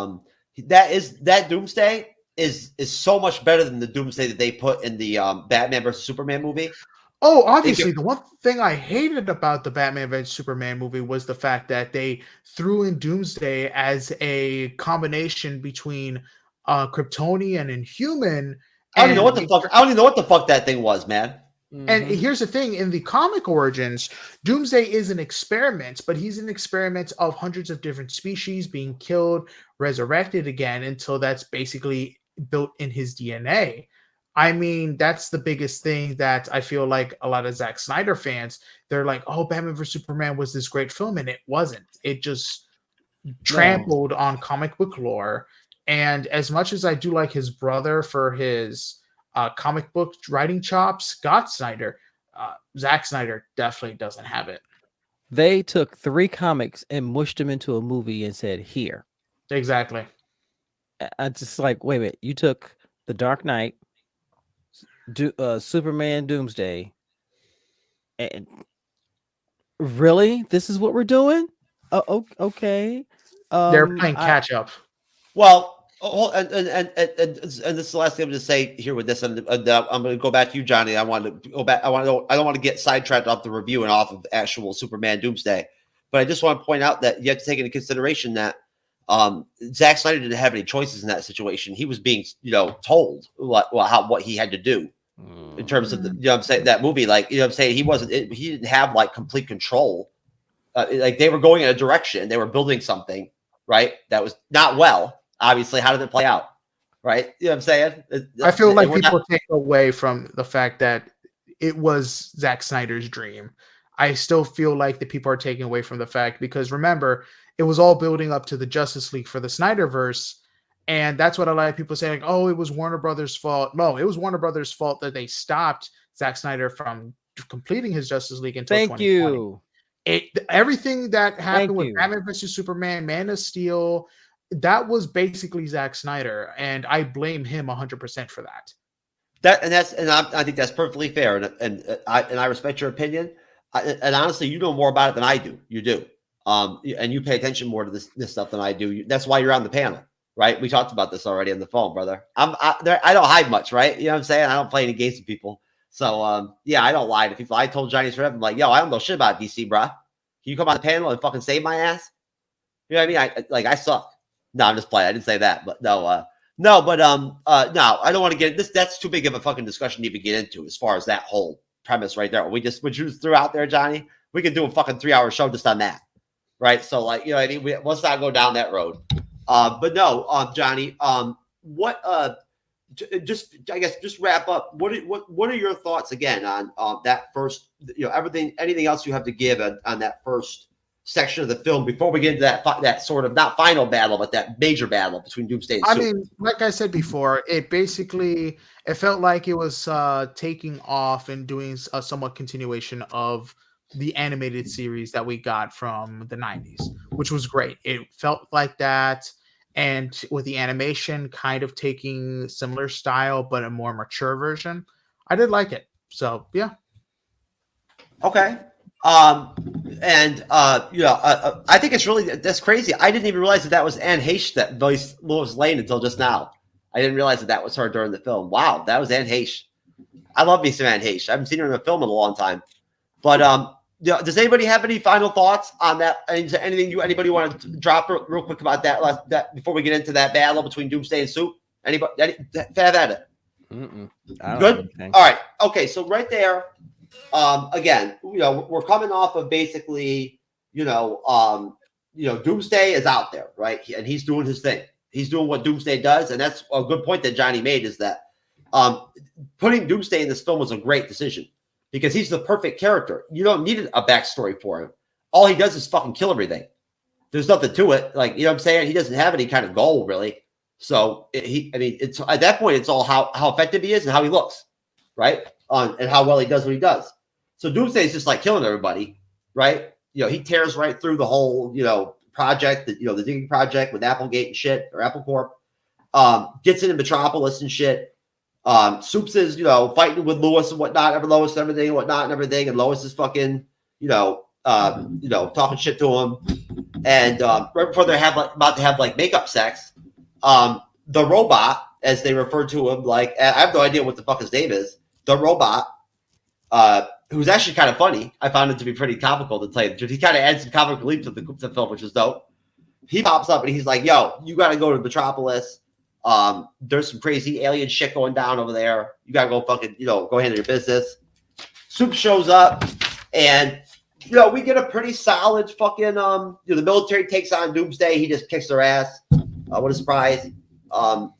that Doomsday is so much better than the Doomsday that they put in the Batman versus Superman movie. Oh, obviously, the one thing I hated about the Batman vs Superman movie was the fact that they threw in Doomsday as a combination between Kryptonian and human. I don't even know what the fuck that thing was, man. And here's the thing: in the comic origins, Doomsday is an experiment, but he's an experiment of hundreds of different species being killed, resurrected again, until that's basically built in his DNA. I mean, that's the biggest thing that I feel like a lot of Zack Snyder fans, they're like, oh, Batman vs. Superman was this great film, and it wasn't. It just trampled on comic book lore. And as much as I do like his brother for his comic book writing chops, Scott Snyder, Zack Snyder definitely doesn't have it. They took 3 comics and mushed them into a movie and said, here. Exactly. I just like, wait a minute. You took The Dark Knight, Superman Doomsday, and really, this is what we're doing? Oh, okay. They're playing catch up. Well, and this is the last thing I'm going to say here with this, and I'm going to go back to you, Johnny. I want to go back. I don't want to get sidetracked off the review and off of actual Superman Doomsday, but I just want to point out that you have to take into consideration that Zack Snyder didn't have any choices in that situation. He was being, told what he had to do in terms of the, I'm saying, that movie. Like, I'm saying, he didn't have like complete control. Like they were going in a direction, they were building something, right? That was not well. Obviously, how did it play out? Right? You know what I'm saying? I feel like people take away from the fact that it was Zack Snyder's dream. I still feel like the people are taking away from the fact, because remember, it was all building up to the Justice League for the Snyderverse. And that's what a lot of people say, like, oh, it was Warner Brothers' fault. No, it was Warner Brothers' fault that they stopped Zack Snyder from completing his Justice League until 2020. Everything that happened with Batman vs. Superman, Man of Steel, that was basically Zack Snyder. And I blame him 100% for that. I think that's perfectly fair, and I respect your opinion. And honestly, you know more about it than I do. You do, and you pay attention more to this stuff than I do. That's why you're on the panel, right? We talked about this already on the phone, brother. I don't hide much, right? You know what I'm saying? I don't play any games with people, so yeah, I don't lie to people. I told Johnny's Rev, I'm like, yo, I don't know shit about DC, bro. Can you come on the panel and fucking save my ass? You know what I mean? I suck. No, I'm just playing. I didn't say that, but no, no, I don't want to get this. That's too big of a fucking discussion to even get into as far as that whole premise right there. What you threw out there, Johnny. We could do a fucking 3-hour show just on that, right? So, like, you know, I mean, let's not go down that road. But no, Johnny, what? Just I guess just wrap up. What are your thoughts again on that first? You know, anything else you have to give on that first section of the film before we get into that sort of not final battle, but that major battle between Doomsday and Super? I mean, like I said before, it felt like it was taking off and doing a somewhat continuation of the animated series that we got from the 90s, which was great. It felt like that, and with the animation kind of taking similar style, but a more mature version. I did like it. So, yeah. Okay. You know, I think that's crazy. I didn't even realize that was Anne Heche that voiced Lois Lane until just now. I didn't realize that was her during the film. Wow, that was Anne Heche. I love me some Anne Heche. I haven't seen her in a film in a long time. But you know, does anybody have any final thoughts on that? Anything anybody want to drop real quick about that before we get into that battle between Doomsday and Soup? Anybody? Have at it. Good. All right. Okay. So right there. Again, you know, we're coming off of basically, you know, Doomsday is out there, right? And he's doing his thing. He's doing what Doomsday does, and that's a good point that Johnny made. Is that putting Doomsday in this film was a great decision because he's the perfect character. You don't need a backstory for him. All he does is fucking kill everything. There's nothing to it. Like, you know what I'm saying? He doesn't have any kind of goal really. So it's at that point, it's all how effective he is and how he looks, right? And how well he does what he does. So Doomsday is just like killing everybody, right? You know, he tears right through the whole, you know, project, the digging project with Applegate and shit, or Apple Corp. Gets into Metropolis and shit. Soups is, you know, fighting with Lois and whatnot, and everything, and Lois is fucking, talking shit to him. And right before they're about to have like makeup sex, the robot, as they refer to him, like, I have no idea what the fuck his name is. The robot, who's actually kind of funny. I found it to be pretty comical, to tell you the truth. He kind of adds some comic relief to the film, which is dope. He pops up and he's like, yo, you got to go to Metropolis. There's some crazy alien shit going down over there. You got to go fucking, go handle your business. Soup shows up and, we get a pretty solid fucking, the military takes on Doomsday. He just kicks their ass. What a surprise. And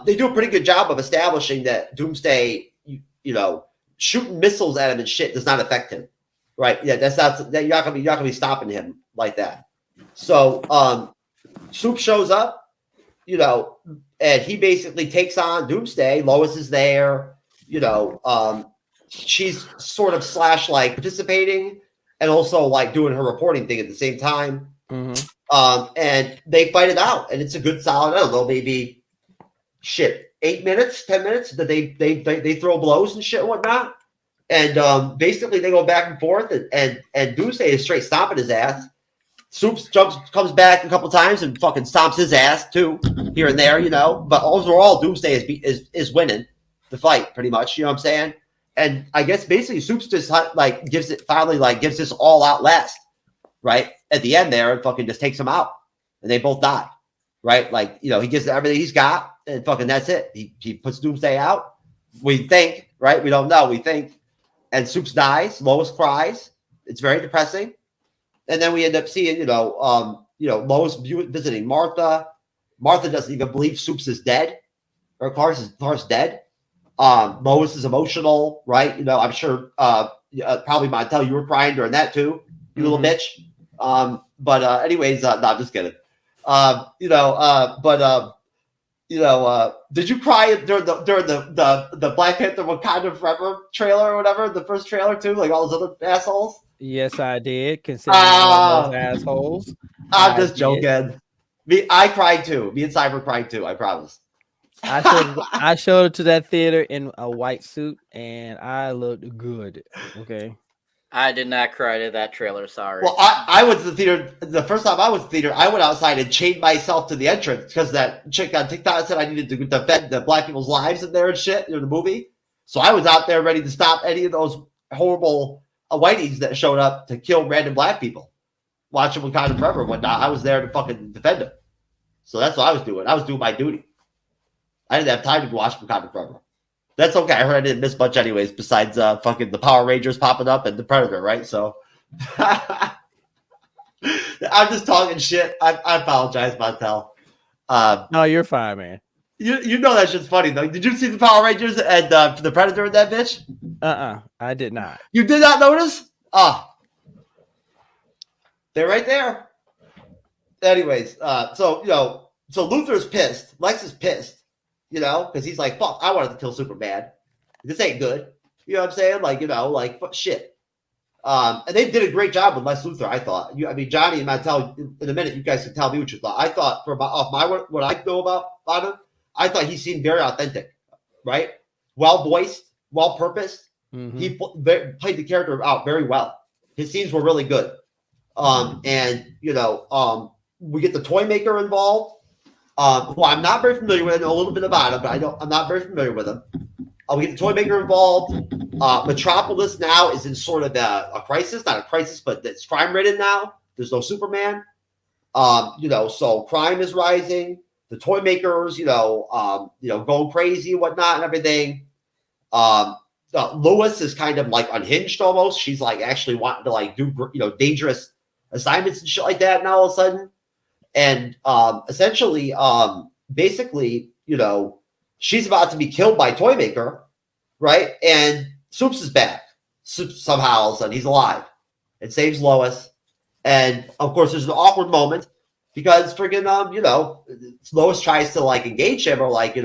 they do a pretty good job of establishing that Doomsday, shooting missiles at him and shit does not affect him, right? Yeah, you're not gonna be stopping him like that. So, Soup shows up, and he basically takes on Doomsday. Lois is there, she's sort of / like participating and also like doing her reporting thing at the same time. Mm-hmm. And they fight it out, and it's a good solid, I don't know, maybe 8 minutes, 10 minutes that they throw blows and shit and whatnot. And basically they go back and forth, and Doomsday is straight stomping his ass. Soups comes back a couple times and fucking stomps his ass too, here and there, but overall Doomsday is winning the fight pretty much, you know what I'm saying? And I guess basically Soups just like gives this all out last, right? At the end there, and fucking just takes him out, and they both die, right? Like, he gives everything he's got, and fucking that's it. He puts Doomsday out. We think, right? We don't know. We think, and Soups dies. Lois cries. It's very depressing. And then we end up seeing, Lois visiting Martha. Martha doesn't even believe Soups is dead, or Clark's dead. Lois is emotional, right? I'm sure probably Montel, you were crying during that too, you little bitch. Anyways, no, I'm just kidding. Did you cry during the Black Panther Wakanda Forever trailer or whatever, the first trailer too, like all those other assholes? Yes, I did. Considering all those assholes, I'm just joking. I cried too. Me and Cyber cried too. I promise. I showed it to that theater in a white suit, and I looked good. Okay. I did not cry to that trailer. Sorry. Well, I went to the theater. The first time I went to the theater, I went outside and chained myself to the entrance because that chick on TikTok said I needed to defend the black people's lives in there and shit in the movie. So I was out there ready to stop any of those horrible whiteys that showed up to kill random black people. Watching Wakanda Forever and whatnot. I was there to fucking defend them. So that's what I was doing. I was doing my duty. I didn't have time to watch Wakanda Forever. That's okay. I heard I didn't miss much anyways, besides fucking the Power Rangers popping up and the Predator, right? So I'm just talking shit. I apologize, Montel. No, you're fine, man. You know that shit's funny though. Did you see the Power Rangers and the Predator and that bitch? I did not. You did not notice? They're right there. Anyways, so Luthor's pissed. Lex is pissed. Because he's like, fuck, I wanted to kill Superman. This ain't good. You know what I'm saying? Like, shit. And they did a great job with Lex Luthor, I thought. Johnny and Montel, in a minute, you guys can tell me what you thought. I thought, what I know about him, I thought he seemed very authentic, right? Well-voiced, well-purposed. Mm-hmm. He played the character out very well. His scenes were really good. We get the Toymaker involved. Who I'm not very familiar with. I know a little bit about him, but I'm not very familiar with him. We get the Toymaker involved. Metropolis now is in sort of a crisis, not a crisis, but it's crime-ridden now. There's no Superman. So crime is rising. The Toymakers, going crazy and whatnot and everything. Lois is kind of like unhinged almost. She's like actually wanting to like do dangerous assignments and shit like that now all of a sudden. And essentially, basically, she's about to be killed by Toymaker, right? And Soups is back. Soups somehow all of a sudden he's alive and saves Lois. And of course, there's an awkward moment because friggin' Lois tries to like engage him or like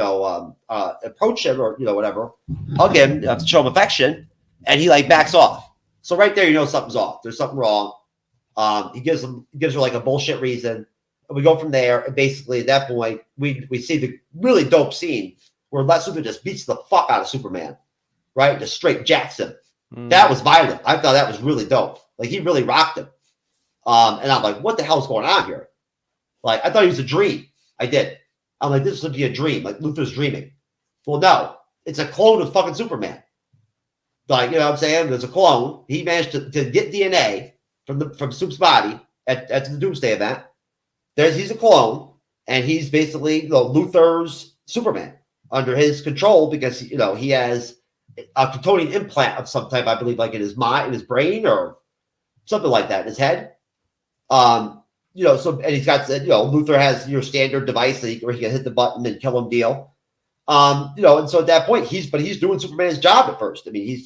approach him or whatever, hug him to show him affection, and he like backs off. So right there, something's off. There's something wrong. He gives her like a bullshit reason. And we go from there, and basically at that point, we see the really dope scene where Lex Luthor just beats the fuck out of Superman, right? Just straight jacks him. That was violent. I thought that was really dope. Like, he really rocked him. And I'm like, what the hell's going on here? Like, I thought he was a dream. I did. I'm like, this would be a dream. Like, Luthor's dreaming. Well, no. It's a clone of fucking Superman. Like, what I'm saying? There's a clone. He managed to get DNA from Soup's body at the Doomsday event. He's a clone, and he's basically Luthor's Superman under his control because he has a Kryptonian implant of some type, I believe, like in his mind, in his brain, or something like that, in his head. And he's got Luthor has your standard device where he can hit the button and kill him deal. And so at that point, he's doing Superman's job at first. I mean,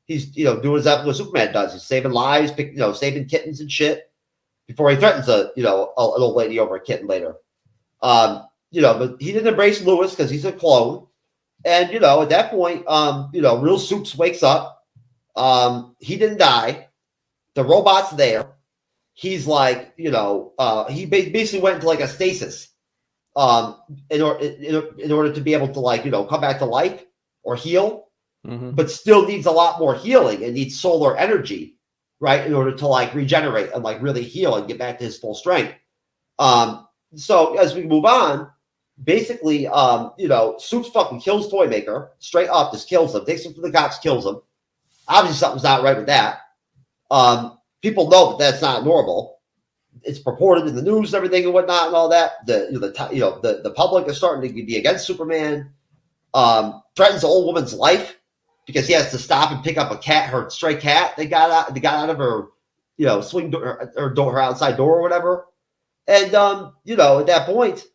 he's doing exactly what Superman does. He's saving lives, saving kittens and shit. Before he threatens an old lady over a kitten later. But he didn't embrace Lewis because he's a clone. And, at that point, real Soups wakes up. He didn't die. The robot's there. He's like, he basically went into like a stasis in order to be able to like, come back to life or heal, but still needs a lot more healing and needs solar energy. Right, in order to like regenerate and like really heal and get back to his full strength. So as we move on, basically, Soups fucking kills Toymaker straight up, just kills him, takes him from the cops, kills him. Obviously, something's not right with that. People know that that's not normal. It's purported in the news and everything and whatnot and all that. The public is starting to be against Superman. Threatens the old woman's life. Because he has to stop and pick up her stray cat. They got out of her, swing door or her outside door or whatever. And at that point,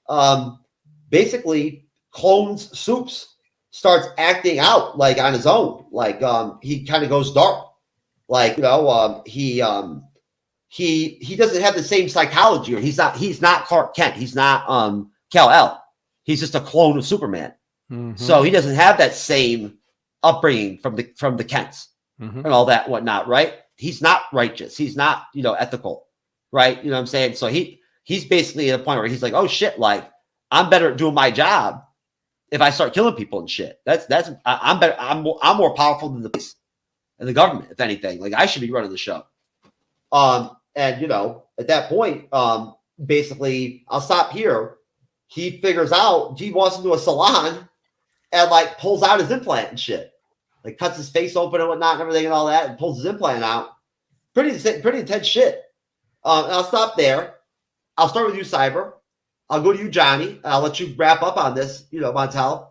basically clones Soups starts acting out like on his own. Like he kind of goes dark. Like he doesn't have the same psychology. Or he's not Clark Kent. He's not Kal-El. He's just a clone of Superman. Mm-hmm. So he doesn't have that same upbringing from the Kents and all that whatnot, right? He's not righteous. He's not, ethical, right? You know what I'm saying? So he's basically at a point where he's like, oh shit, like I'm better at doing my job if I start killing people and shit. I'm better. I'm more powerful than the police and the government, if anything. Like, I should be running the show. And you know, at that point, basically, I'll stop here. He figures out he wants to do a salon and like pulls out his implant and shit, like cuts his face open and whatnot and everything and all that, and pulls his implant out. Pretty intense shit. And I'll stop there. I'll start with you, Cyber. I'll go to you, Johnny. And I'll let you wrap up on this, you know, Montel.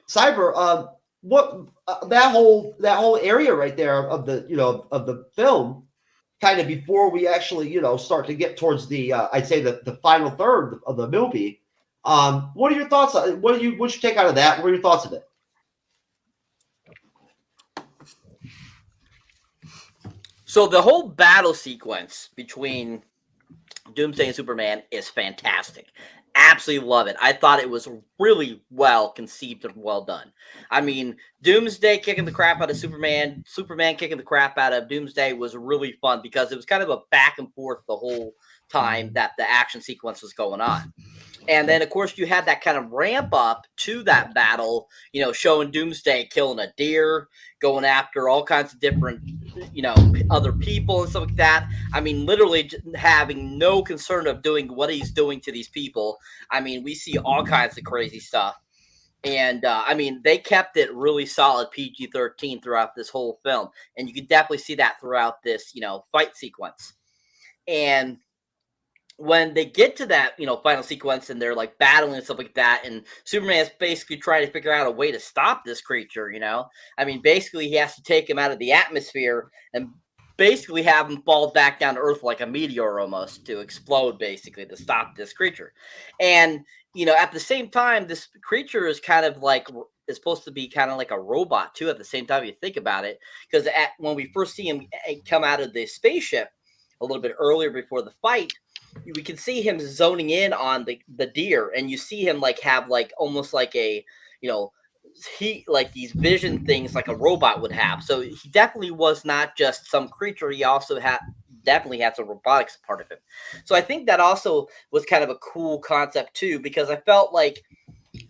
Cyber, what that whole area right there of the, you know, of the film, kind of before we actually, you know, start to get towards the I'd say the final third of the movie. What are your thoughts? What you take out of that? What are your thoughts of it? So the whole battle sequence between Doomsday and Superman is fantastic. Absolutely love it. I thought it was really well conceived and well done. I mean, Doomsday kicking the crap out of Superman, Superman kicking the crap out of Doomsday was really fun because it was kind of a back and forth the whole time that the action sequence was going on. And then, of course, you had that kind of ramp up to that battle, you know, showing Doomsday killing a deer, going after all kinds of different, you know, other people and stuff like that. I mean, literally having no concern of doing what he's doing to these people. I mean, we see all kinds of crazy stuff. And, I mean, they kept it really solid PG-13 throughout this whole film. And you can definitely see that throughout this, you know, fight sequence. And when they get to that, you know, final sequence and they're like battling and stuff like that, and Superman's basically trying to figure out a way to stop this creature, you know, I mean, basically he has to take him out of the atmosphere and basically have him fall back down to Earth like a meteor almost to explode, basically, to stop this creature. And, you know, at the same time, this creature is kind of like, is supposed to be kind of like a robot too, at the same time, you think about it, because when we first see him come out of the spaceship a little bit earlier before the fight, we can see him zoning in on the deer, and you see him like have like almost like a, you know, he like these vision things like a robot would have. So he definitely was not just some creature. He also definitely had some robotics part of him. So I think that also was kind of a cool concept too, because I felt like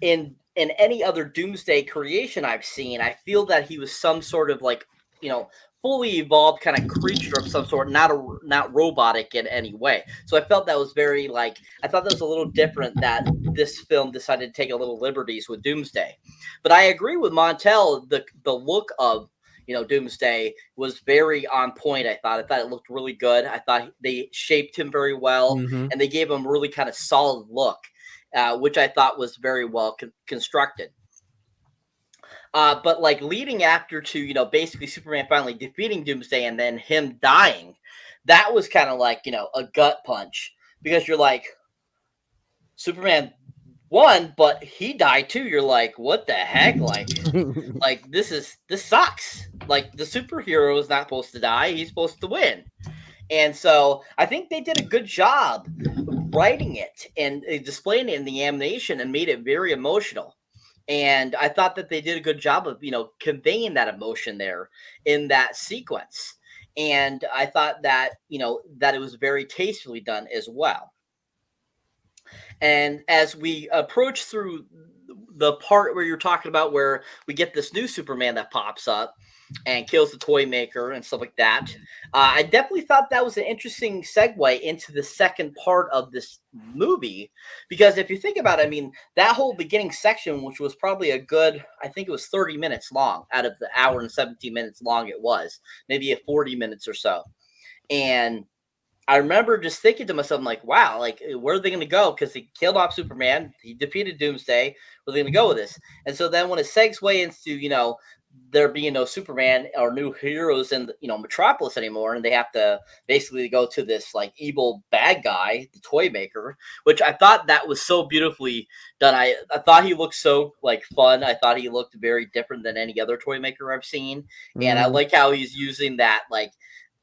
in any other Doomsday creation I've seen, I feel that he was some sort of like, you know, fully evolved kind of creature of some sort, not robotic in any way. So I felt that was very like, I thought that was a little different that this film decided to take a little liberties with Doomsday. But I agree with Montel, the look of, you know, Doomsday was very on point. I thought it looked really good. I thought they shaped him very well, and they gave him a really kind of solid look, which I thought was very well constructed. But like leading after to, you know, basically Superman finally defeating Doomsday and then him dying, that was kind of like, you know, a gut punch, because you're like, Superman won, but he died too. You're like, what the heck? Like, like this sucks. Like, the superhero is not supposed to die. He's supposed to win. And so I think they did a good job writing it and displaying it in the animation and made it very emotional. And I thought that they did a good job of, you know, conveying that emotion there in that sequence. And I thought that, you know, that it was very tastefully done as well. And as we approach through the part where you're talking about where we get this new Superman that pops up and kills the Toymaker and stuff like that, I definitely thought that was an interesting segue into the second part of this movie, because if you think about it, I mean, that whole beginning section, which was probably a good, I think it was 30 minutes long out of the hour and 17 minutes long it was, maybe a 40 minutes or so. And I remember just thinking to myself, I'm like, wow, like, where are they going to go? Because he killed off Superman, he defeated Doomsday, where are they going to go with this? And so then when it segues into, you know, there being no Superman or new heroes in, you know, Metropolis anymore, and they have to basically go to this like evil bad guy, the Toymaker, which I thought that was so beautifully done. I thought he looked so like fun. I thought he looked very different than any other Toymaker I've seen, and I like how he's using that like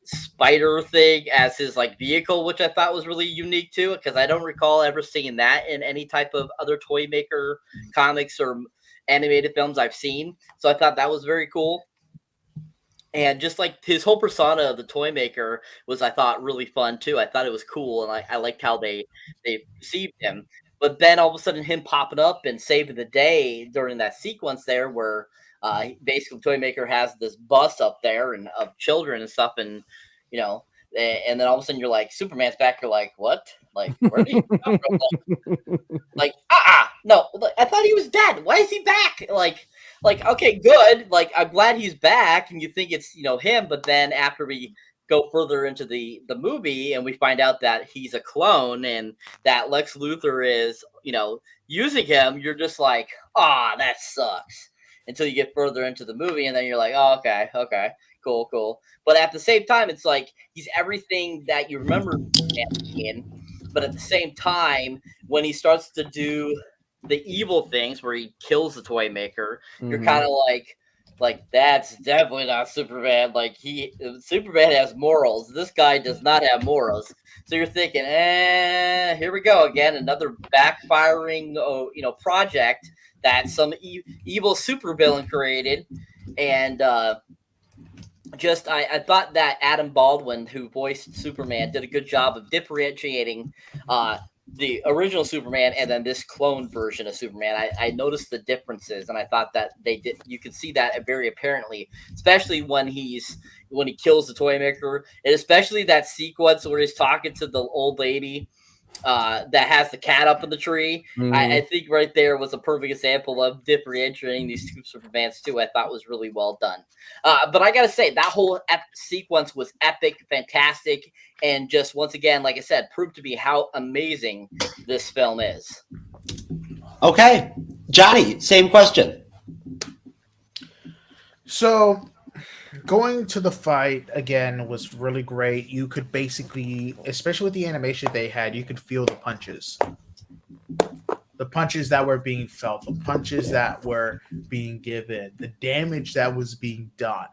spider thing as his like vehicle, which I thought was really unique too, because I don't recall ever seeing that in any type of other Toymaker comics or animated films I've seen. So I thought that was very cool. And just like his whole persona of the Toymaker was, I thought, really fun too. I thought it was cool, and I liked how they received him. But then all of a sudden, him popping up and saving the day during that sequence there, where basically Toymaker has this bus up there and of children and stuff, and and then all of a sudden you're like, Superman's back. You're like, what? Like, where did he come from? Like, no, I thought he was dead. Why is he back? Like, okay, good. Like, I'm glad he's back, and you think it's him, but then after we go further into the movie and we find out that he's a clone and that Lex Luthor is using him, you're just like, that sucks. Until you get further into the movie, and then you're like, oh, okay, cool. But at the same time, it's like he's everything that you remember in. But at the same time, when he starts to do the evil things where he kills the Toymaker, you're kind of like that's definitely not Superman. Like Superman has morals. This guy does not have morals. So you're thinking, here we go again, another backfiring, project that some evil supervillain created, and I thought that Adam Baldwin, who voiced Superman, did a good job of differentiating the original Superman and then this clone version of Superman. I noticed the differences, and I thought that they did. You could see that very apparently, especially when he kills the Toymaker, and especially that sequence where he's talking to the old lady that has the cat up in the tree. I think right there was a perfect example of differentiating these two Supermans too. I thought was really well done. But I gotta say, that whole sequence was epic, fantastic, and just once again, like I said, proved to be how amazing this film is. Okay, Johnny, same question. So going to the fight again was really great. You could basically, especially with the animation they had, you could feel the punches. The punches that were being felt, the punches that were being given, the damage that was being done.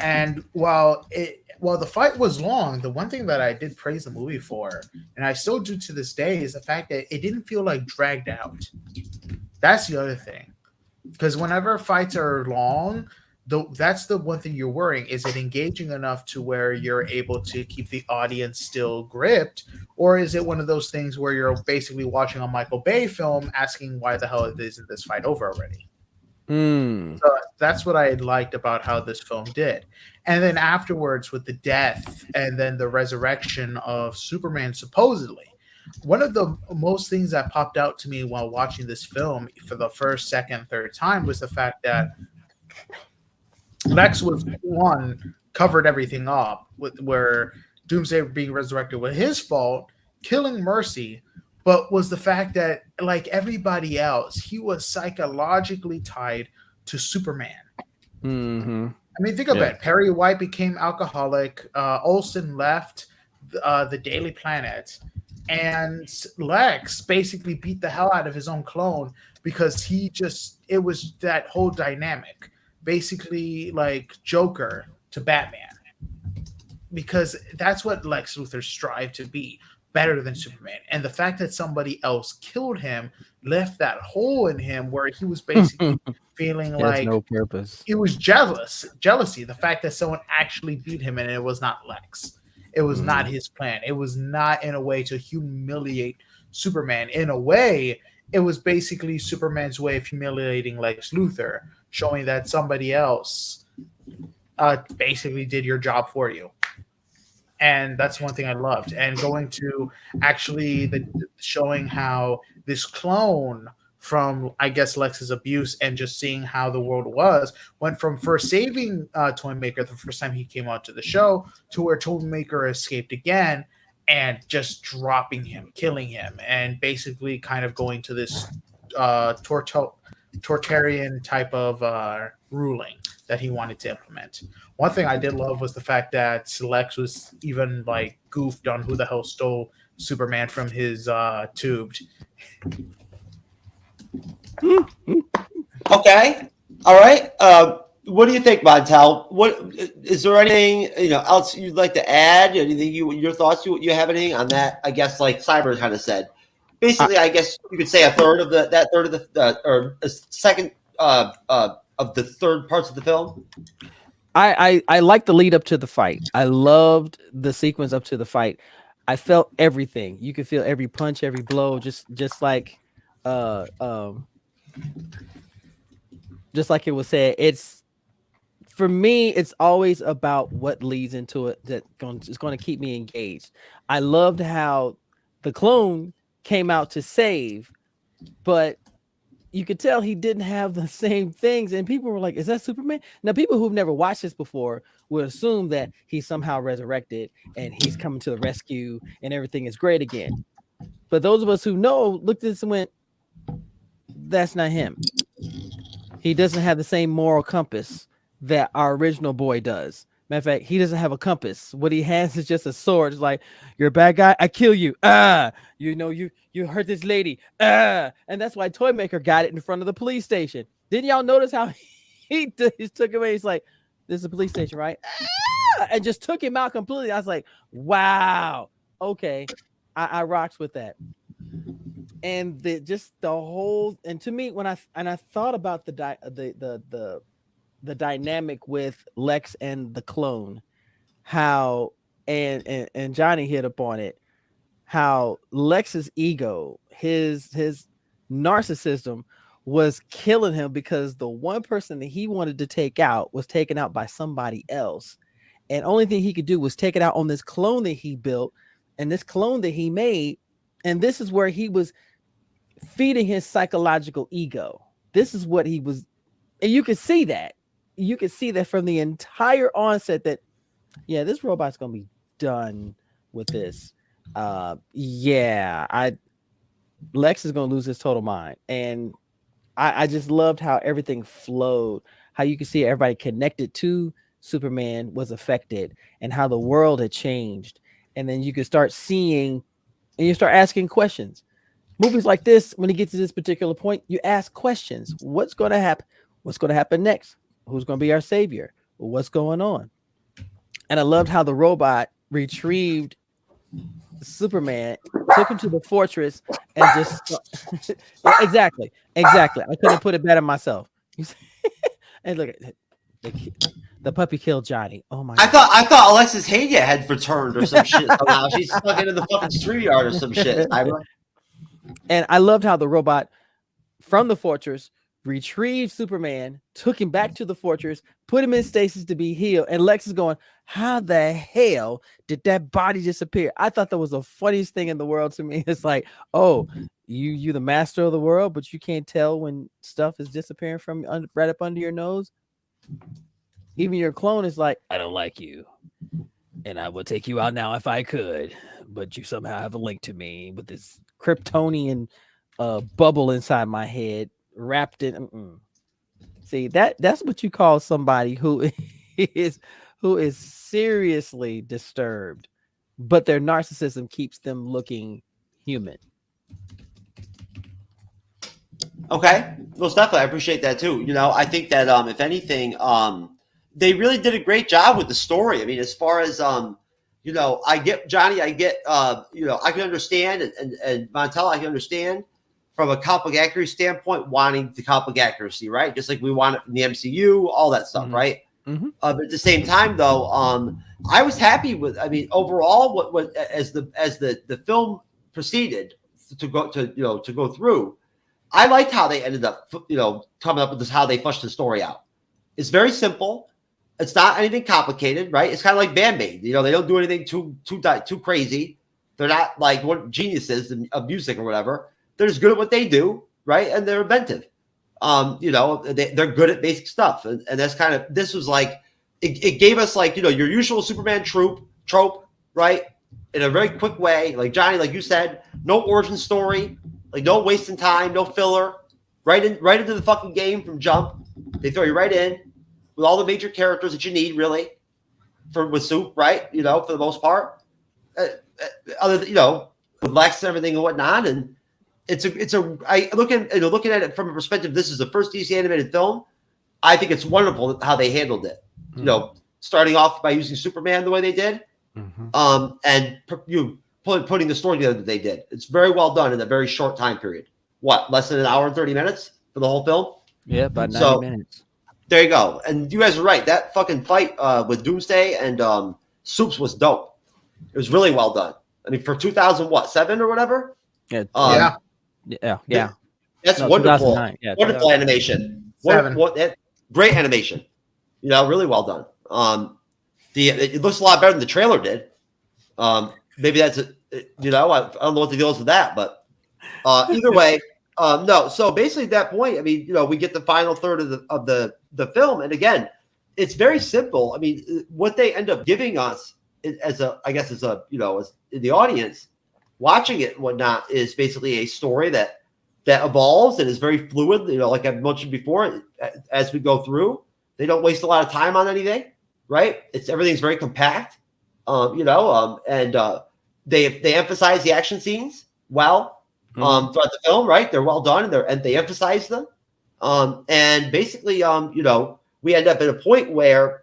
And while the fight was long, the one thing that I did praise the movie for, and I still do to this day, is the fact that it didn't feel like dragged out. That's the other thing. Because whenever fights are long, that's the one thing you're worrying. Is it engaging enough to where you're able to keep the audience still gripped? Or is it one of those things where you're basically watching a Michael Bay film asking why the hell isn't this fight over already? So that's what I liked about how this film did. And then afterwards with the death and then the resurrection of Superman, supposedly, one of the most things that popped out to me while watching this film for the first, second, third time was the fact that Lex was covered everything up with where Doomsday being resurrected was his fault, killing Mercy, but was the fact that, like everybody else, he was psychologically tied to Superman. I mean, think about it. Perry White became alcoholic. Olsen left the Daily Planet, and Lex basically beat the hell out of his own clone because it was that whole dynamic. Basically like Joker to Batman, because that's what Lex Luthor strived to be, better than Superman. And the fact that somebody else killed him left that hole in him where he was basically feeling like no purpose. It was jealousy. The fact that someone actually beat him and it was not Lex. It was not his plan. It was not in a way to humiliate Superman. In a way, it was basically Superman's way of humiliating Lex Luthor, showing that somebody else basically did your job for you. And that's one thing I loved. And going to actually showing how this clone from, I guess, Lex's abuse and just seeing how the world went from first saving Toymaker the first time he came onto the show to where Toymaker escaped again and just dropping him, killing him, and basically kind of going to this Tortarian type of ruling that he wanted to implement. One thing I did love was the fact that Lex was even like goofed on who the hell stole Superman from his tubed. Okay, all right. What do you think, Montel? What is there anything else you'd like to add? Anything your thoughts? You have anything on that? I guess like Cyber kind of said. Basically, I guess you could say a third of or a second of the third parts of the film. I like the lead up to the fight. I loved the sequence up to the fight. I felt everything. You could feel every punch, every blow, just like just like it was said. It's for me, it's always about what leads into it that is going to keep me engaged. I loved how the clone came out to save, but you could tell he didn't have the same things, and people were like, "Is that Superman?" Now, people who've never watched this before would assume that he's somehow resurrected and he's coming to the rescue and everything is great again. But those of us who know looked at this and went, "That's not him. He doesn't have the same moral compass that our original boy does. Matter of fact, he doesn't have a compass. What he has is just a sword. It's like, you're a bad guy, I kill you. You hurt this lady. And that's why Toymaker got it in front of the police station. Didn't y'all notice how he took him away? He's like, this is a police station, right? And just took him out completely. I was like, wow, okay, I rocks with that. And the whole, and to me, when I thought about the dynamic with Lex and the clone, how and Johnny hit upon it, how Lex's ego, his narcissism was killing him because the one person that he wanted to take out was taken out by somebody else, and only thing he could do was take it out on this clone that he built and this clone that he made. And this is where he was feeding his psychological ego. This is what he was, and you could see that. You could see that from the entire onset that, yeah, this robot's gonna be done with this. Lex is gonna lose his total mind. And I just loved how everything flowed, how you could see everybody connected to Superman was affected and how the world had changed. And then you could start seeing and you start asking questions. Movies like this, when you get to this particular point, you ask questions. What's going to happen? What's going to happen next? Who's going to be our savior? What's going on? And I loved how the robot retrieved Superman, took him to the fortress, and just exactly. I couldn't put it better myself. And look at the puppy killed Johnny. Oh my! I thought Alexis Haydia had returned or some shit somehow. She's stuck into the fucking StreamYard or some shit. And I loved how the robot from the fortress retrieved Superman, took him back to the fortress, put him in stasis to be healed. And Lex is going, how the hell did that body disappear? I thought that was the funniest thing in the world to me. It's like, oh, you the master of the world, but you can't tell when stuff is disappearing from right up under your nose. Even your clone is like, I don't like you, and I would take you out now if I could, but you somehow have a link to me with this Kryptonian bubble inside my head wrapped in. See, that's what you call somebody who is seriously disturbed, but their narcissism keeps them looking human. Okay, well, definitely, I appreciate that too. You know, I think that if anything, they really did a great job with the story. I mean, as far as you know, I get Johnny, I get you know, I can understand, and Montel, I can understand from a comic book accuracy standpoint, wanting the comic book accuracy, right? Just like we want it from the MCU, all that stuff, right? Mm-hmm. But at the same time, though, I was happy with. I mean, overall, what as the film proceeded to go through, I liked how they ended up, you know, coming up with this, how they flushed the story out. It's very simple. It's not anything complicated, right? It's kind of like Band-Aid. You know, they don't do anything too crazy. They're not like what geniuses of music or whatever. They're just good at what they do, right? And they're inventive. You know, they're good at basic stuff. And that's kind of, this was like, it gave us like, you know, your usual Superman trope, right? In a very quick way. Like Johnny, like you said, no origin story, like no wasting time, no filler. Right into the fucking game from jump. They throw you right in with all the major characters that you need, really, with Soup, right? You know, for the most part. Other than, you know, with Lex and everything and whatnot. And looking at it from a perspective, this is the first DC animated film. I think it's wonderful how they handled it. Mm-hmm. You know, starting off by using Superman the way they did, and putting the story together that they did. It's very well done in a very short time period. What, less than an hour and 30 minutes for the whole film? Yeah, about 90 minutes. There you go. And you guys are right. That fucking fight with Doomsday and Soups was dope. It was really well done. I mean, for 2007 or whatever. Yeah. Yeah. That's No, wonderful. 2009. Yeah, Wonderful animation. Great animation. You know, really well done. It looks a lot better than the trailer did. Maybe that's you know, I don't know what the deal is with that, but either way, no. So basically, at that point, I mean, you know, we get the final third of the film, and again, it's very simple. I mean, what they end up giving us as in the audience watching it and whatnot is basically a story that evolves and is very fluid. You know, like I mentioned before, as we go through, they don't waste a lot of time on anything, right? Everything's very compact, and they emphasize the action scenes well throughout the film, right? They're well done and they emphasize them. And basically, we end up at a point where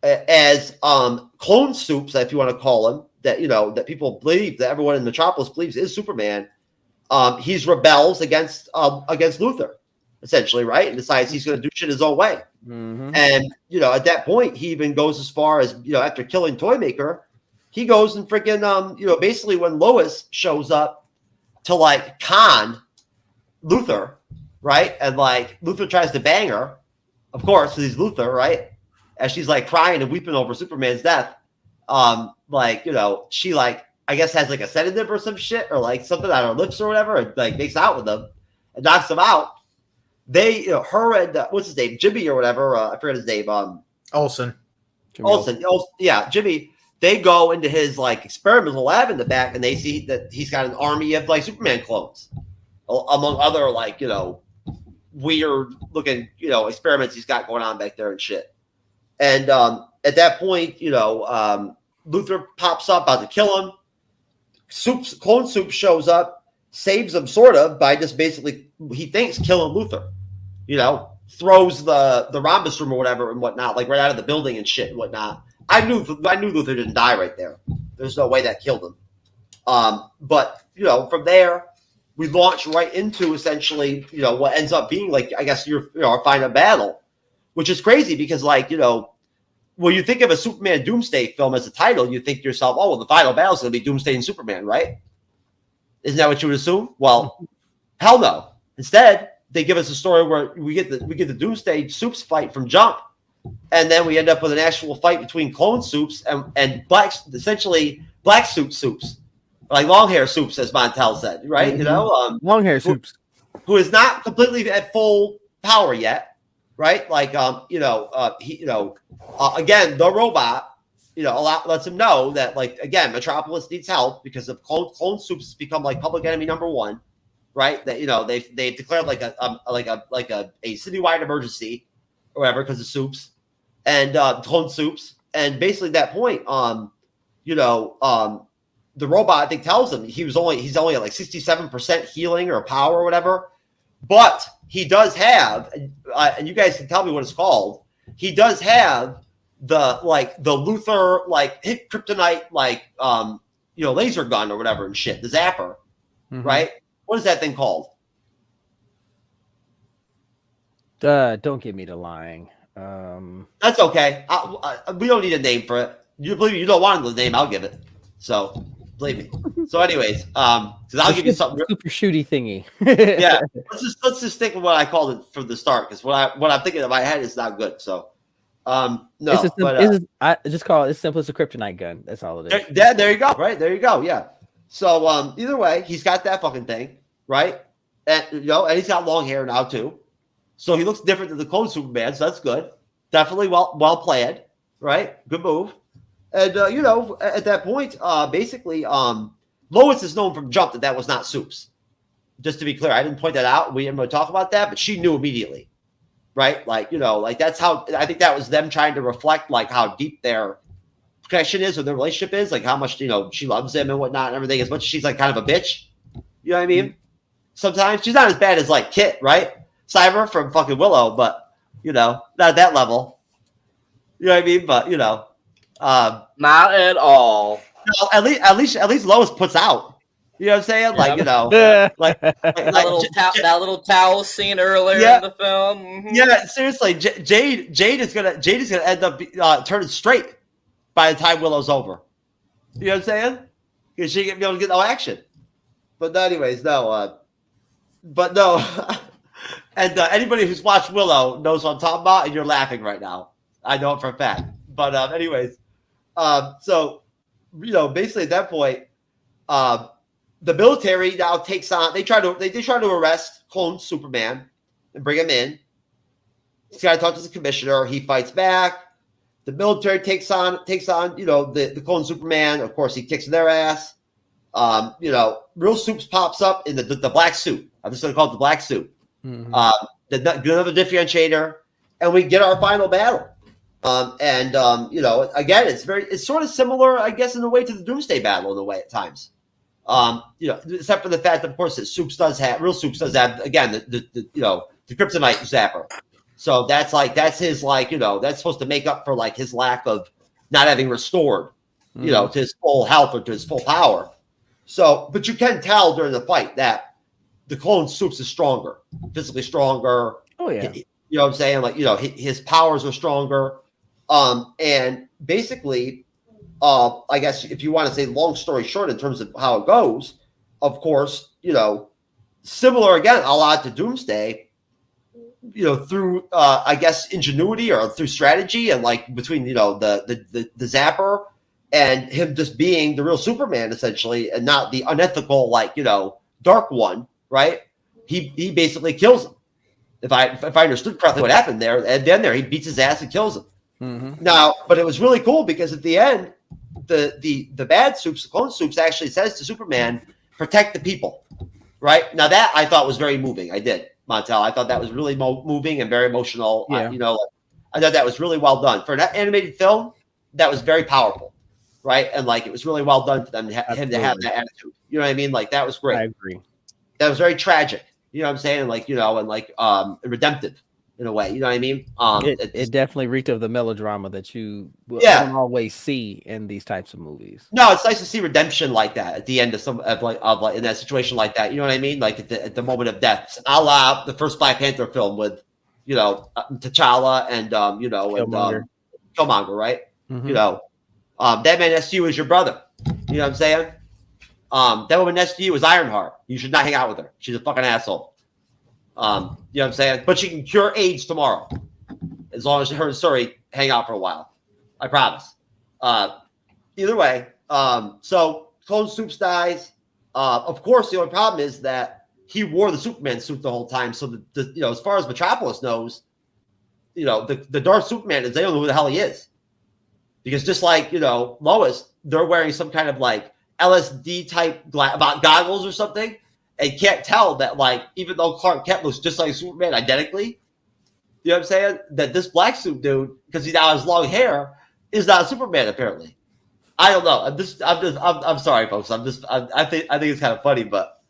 as clone soups, if you want to call them, that people believe, that everyone in Metropolis believes is Superman, he's rebels against Luthor, essentially, right? And decides he's going to do shit his own way. Mm-hmm. And, at that point, he even goes as far as, after killing Toymaker, he goes and freaking, basically when Lois shows up to like con Luthor, right? And like Luthor tries to bang her, of course, because he's Luthor, right? As she's like crying and weeping over Superman's death. She like, I guess has like a sedative or some shit or like something on her lips or whatever, and like makes out with him and knocks him out. They, her and what's his name, Jimmy or whatever, I forget his name, Olsen. Yeah, Jimmy. They go into his like experimental lab in the back, and they see that he's got an army of like Superman clones, among other like weird looking experiments he's got going on back there and shit. And at that point, Luthor pops up about to kill him. Clone Soup shows up, saves him sort of by just basically, he thinks, killing Luthor. Throws the rhombus room or whatever and whatnot, like right out of the building and shit and whatnot. I knew Luthor didn't die right there. There's no way that killed him. But from there, we launch right into essentially, what ends up being like, I guess our final battle, which is crazy because like, when you think of a Superman Doomsday film as a title, you think to yourself, oh, well, the final battle is going to be Doomsday and Superman, right? Isn't that what you would assume? Well, hell no. Instead, they give us a story where we get the Doomsday Soups fight from jump, and then we end up with an actual fight between clone Soups and essentially black suit Soups, like long hair Soups, as Montel said, right? Mm-hmm. Long hair Soups, who is not completely at full power yet. Right, like again, the robot, a lot lets him know that, like, again, Metropolis needs help because of clone Soups has become like public enemy number one, right? That they've declared like a citywide emergency or whatever because of Soups and clone Soups, and basically at that point, the robot I think tells him he's only at like 67% healing or power or whatever. But he does have, and you guys can tell me what it's called. He does have the Luthor like hit kryptonite laser gun or whatever and shit, the zapper, right? What is that thing called? Don't get me to lying. That's okay. We don't need a name for it. You believe me? You don't want the name? I'll give it. So. Believe me. So, anyways, because I'll give you something super shooty thingy. Yeah, let's just stick with what I called it from the start because what I'm thinking in my head is not good. So, no, I just call it as simple as a kryptonite gun. That's all it is. There you go. Right there you go. Yeah. So, either way, he's got that fucking thing, right? And and he's got long hair now too, so he looks different than the clone Superman. So that's good. Definitely well planned, right? Good move. And, at that point, basically, Lois is known from jump that was not Soups. Just to be clear, I didn't point that out. We didn't really talk about that, but she knew immediately, right? Like, like that's how I think that was them trying to reflect like how deep their connection is or their relationship is, like how much, she loves him and whatnot and everything, as much as she's like kind of a bitch. You know what I mean? Sometimes she's not as bad as like Kit, right? Cyber from fucking Willow, but, not at that level. You know what I mean? But, not at all. No, at least Lois puts out. You know what I'm saying? Like, that little towel scene earlier in the film. Mm-hmm. Yeah, seriously, Jade is gonna end up turning straight by the time Willow's over. You know what I'm saying? because she didn't be able to get no action. But no, anyways, no. But no. And anybody who's watched Willow knows what I'm talking about, and you're laughing right now. I know it for a fact. But anyways, so basically at that point, the military now takes on. They try to arrest clone Superman and bring him in. He's got to talk to the commissioner. He fights back. The military takes on the clone Superman. Of course, he kicks their ass. Real Supes pops up in the black suit. I'm just going to call it the black suit. Mm-hmm. Another differentiator, and we get our final battle. Again, it's sort of similar, I guess, in a way to the Doomsday battle in a way at times. Except for the fact, of course, that Real Supes does have again the kryptonite zapper. So that's his that's supposed to make up for like his lack of not having restored, to his full health or to his full power. So, but you can tell during the fight that the clone Supes is stronger, physically stronger. Oh yeah. You know what I'm saying? Like, his powers are stronger. And basically, I guess if you want to say long story short in terms of how it goes, of course, similar again, a lot to Doomsday, through I guess ingenuity or through strategy and like between the Zapper and him just being the real Superman essentially and not the unethical Dark One, right? He basically kills him. If I understood correctly what happened there, and then he beats his ass and kills him. Mm-hmm. Now, but it was really cool because at the end, the bad Supes, the clone Supes, actually says to Superman, "Protect the people." Right now, that I thought was very moving. I did, Montel. I thought that was really moving and very emotional. Yeah. I thought that was really well done for an animated film. That was very powerful, right? And it was really well done for them him to have that attitude. You know what I mean? Like that was great. I agree. That was very tragic. You know what I'm saying? And redemptive in a way. You know what I mean? It definitely reeked of the melodrama that you don't always see in these types of movies. No, it's nice to see redemption like that at the end of in that situation like that. You know what I mean? Like at the moment of death, a la the first Black Panther film with T'Challa and Killmonger, right? Mm-hmm. That man next to you is your brother. You know what I'm saying? That woman next to you is Ironheart. You should not hang out with her. She's a fucking asshole. You know what I'm saying? But she can cure AIDS tomorrow. As long as her and Suri hang out for a while. I promise. Either way. So Clone Supes dies. Of course, the only problem is that he wore the Superman suit the whole time. So as far as Metropolis knows, the Dark Superman is they don't know who the hell he is. Because just like, Lois, they're wearing some kind of LSD type goggles or something, and can't tell that even though Clark Kent looks just like Superman identically, you know what I'm saying? That this black suit dude, because he now has long hair, is not Superman apparently. I don't know. I'm sorry, folks. I think it's kind of funny, but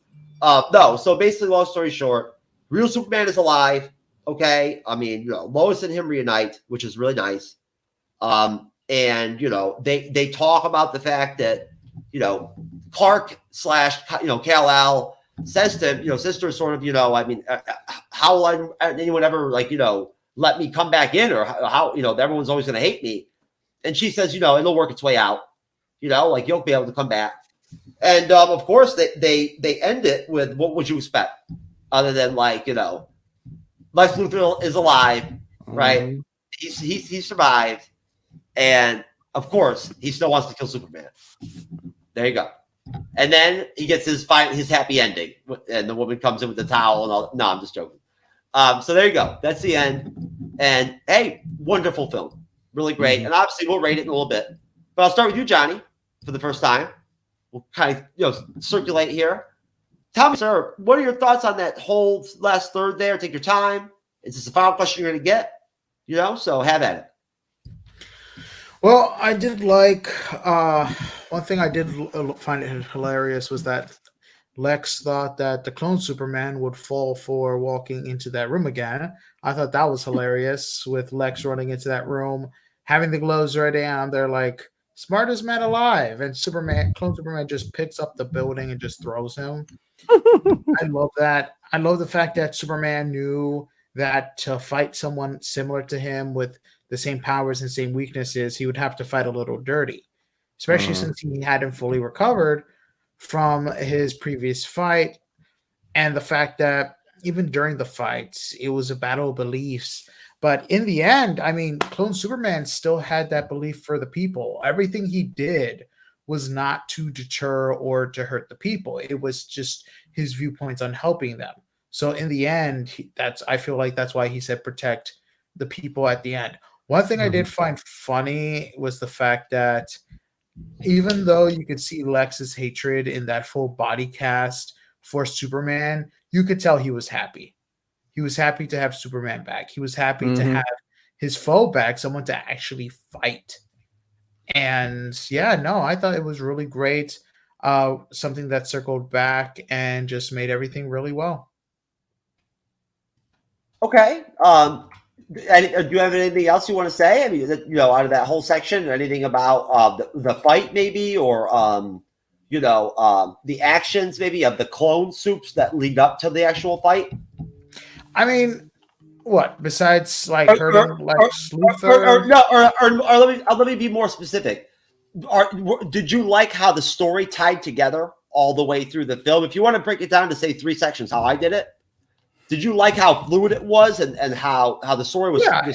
no. So basically, long story short, real Superman is alive. Okay, I mean, Lois and him reunite, which is really nice. And they talk about the fact that Clark / Kal-El says to him, sister, sort of, how will anyone ever let me come back in, or how everyone's always going to hate me. And she says, it'll work its way out, you'll be able to come back. And of course they end it with, what would you expect other than Lex Luthor is alive, right? Mm-hmm. He survived. And of course he still wants to kill Superman. There you go. And then he gets his happy ending, and the woman comes in with the towel and all. No, I'm just joking. So there you go. That's the end. And hey, wonderful film, really great. And obviously we'll rate it in a little bit. But I'll start with you, Johnny, for the first time. We'll kind of circulate here. Tell me, sir, what are your thoughts on that whole last third there? Take your time. Is this the final question you're going to get? So have at it. Well, I did one thing I did find it hilarious was that Lex thought that the clone Superman would fall for walking into that room again. I thought that was hilarious with Lex running into that room, having the gloves ready, and they're like, smartest man alive. And clone Superman just picks up the building and just throws him. I love that. I love the fact that Superman knew that to fight someone similar to him with the same powers and same weaknesses, he would have to fight a little dirty, especially since he hadn't fully recovered. from his previous fight, and the fact that even during the fights, it was a battle of beliefs. But in the end, I mean, Clone Superman still had that belief for the people. Everything he did was not to deter or to hurt the people. It was just his viewpoints on helping them. So in the end, I feel like that's why he said protect the people at the end. One thing I did find funny was the fact that even though you could see Lex's hatred in that full body cast for Superman, you could tell he was happy. He was happy to have Superman back. He was happy to have his foe back, someone to actually fight. And yeah, no, I thought it was really great. Something that circled back and just made everything really well. Okay. Do you have anything else you want to say? I mean, out of that whole section, or anything about the fight, maybe, or the actions, maybe, of the clone soups that lead up to the actual fight? I mean, what besides like hurting Lex Luthor? Let me be more specific. Did you like how the story tied together all the way through the film? If you want to break it down to say 3 sections, how I did it. Did you like how fluid it was and how the story was? Yeah,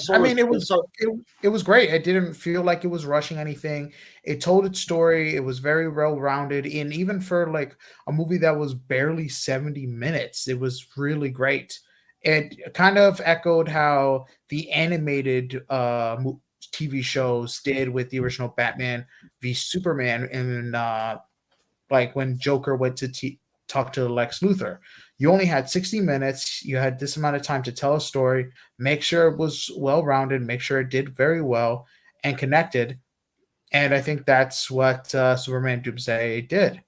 it was great. It didn't feel like it was rushing anything. It told its story. It was very well rounded, and even for like a movie that was barely 70 minutes, it was really great. It kind of echoed how the animated TV shows did with the original Batman v Superman, and like when Joker went to talk to Lex Luthor. You only had 60 minutes. You had this amount of time to tell a story, make sure it was well-rounded, make sure it did very well and connected. And I think that's what Superman Doomsday did.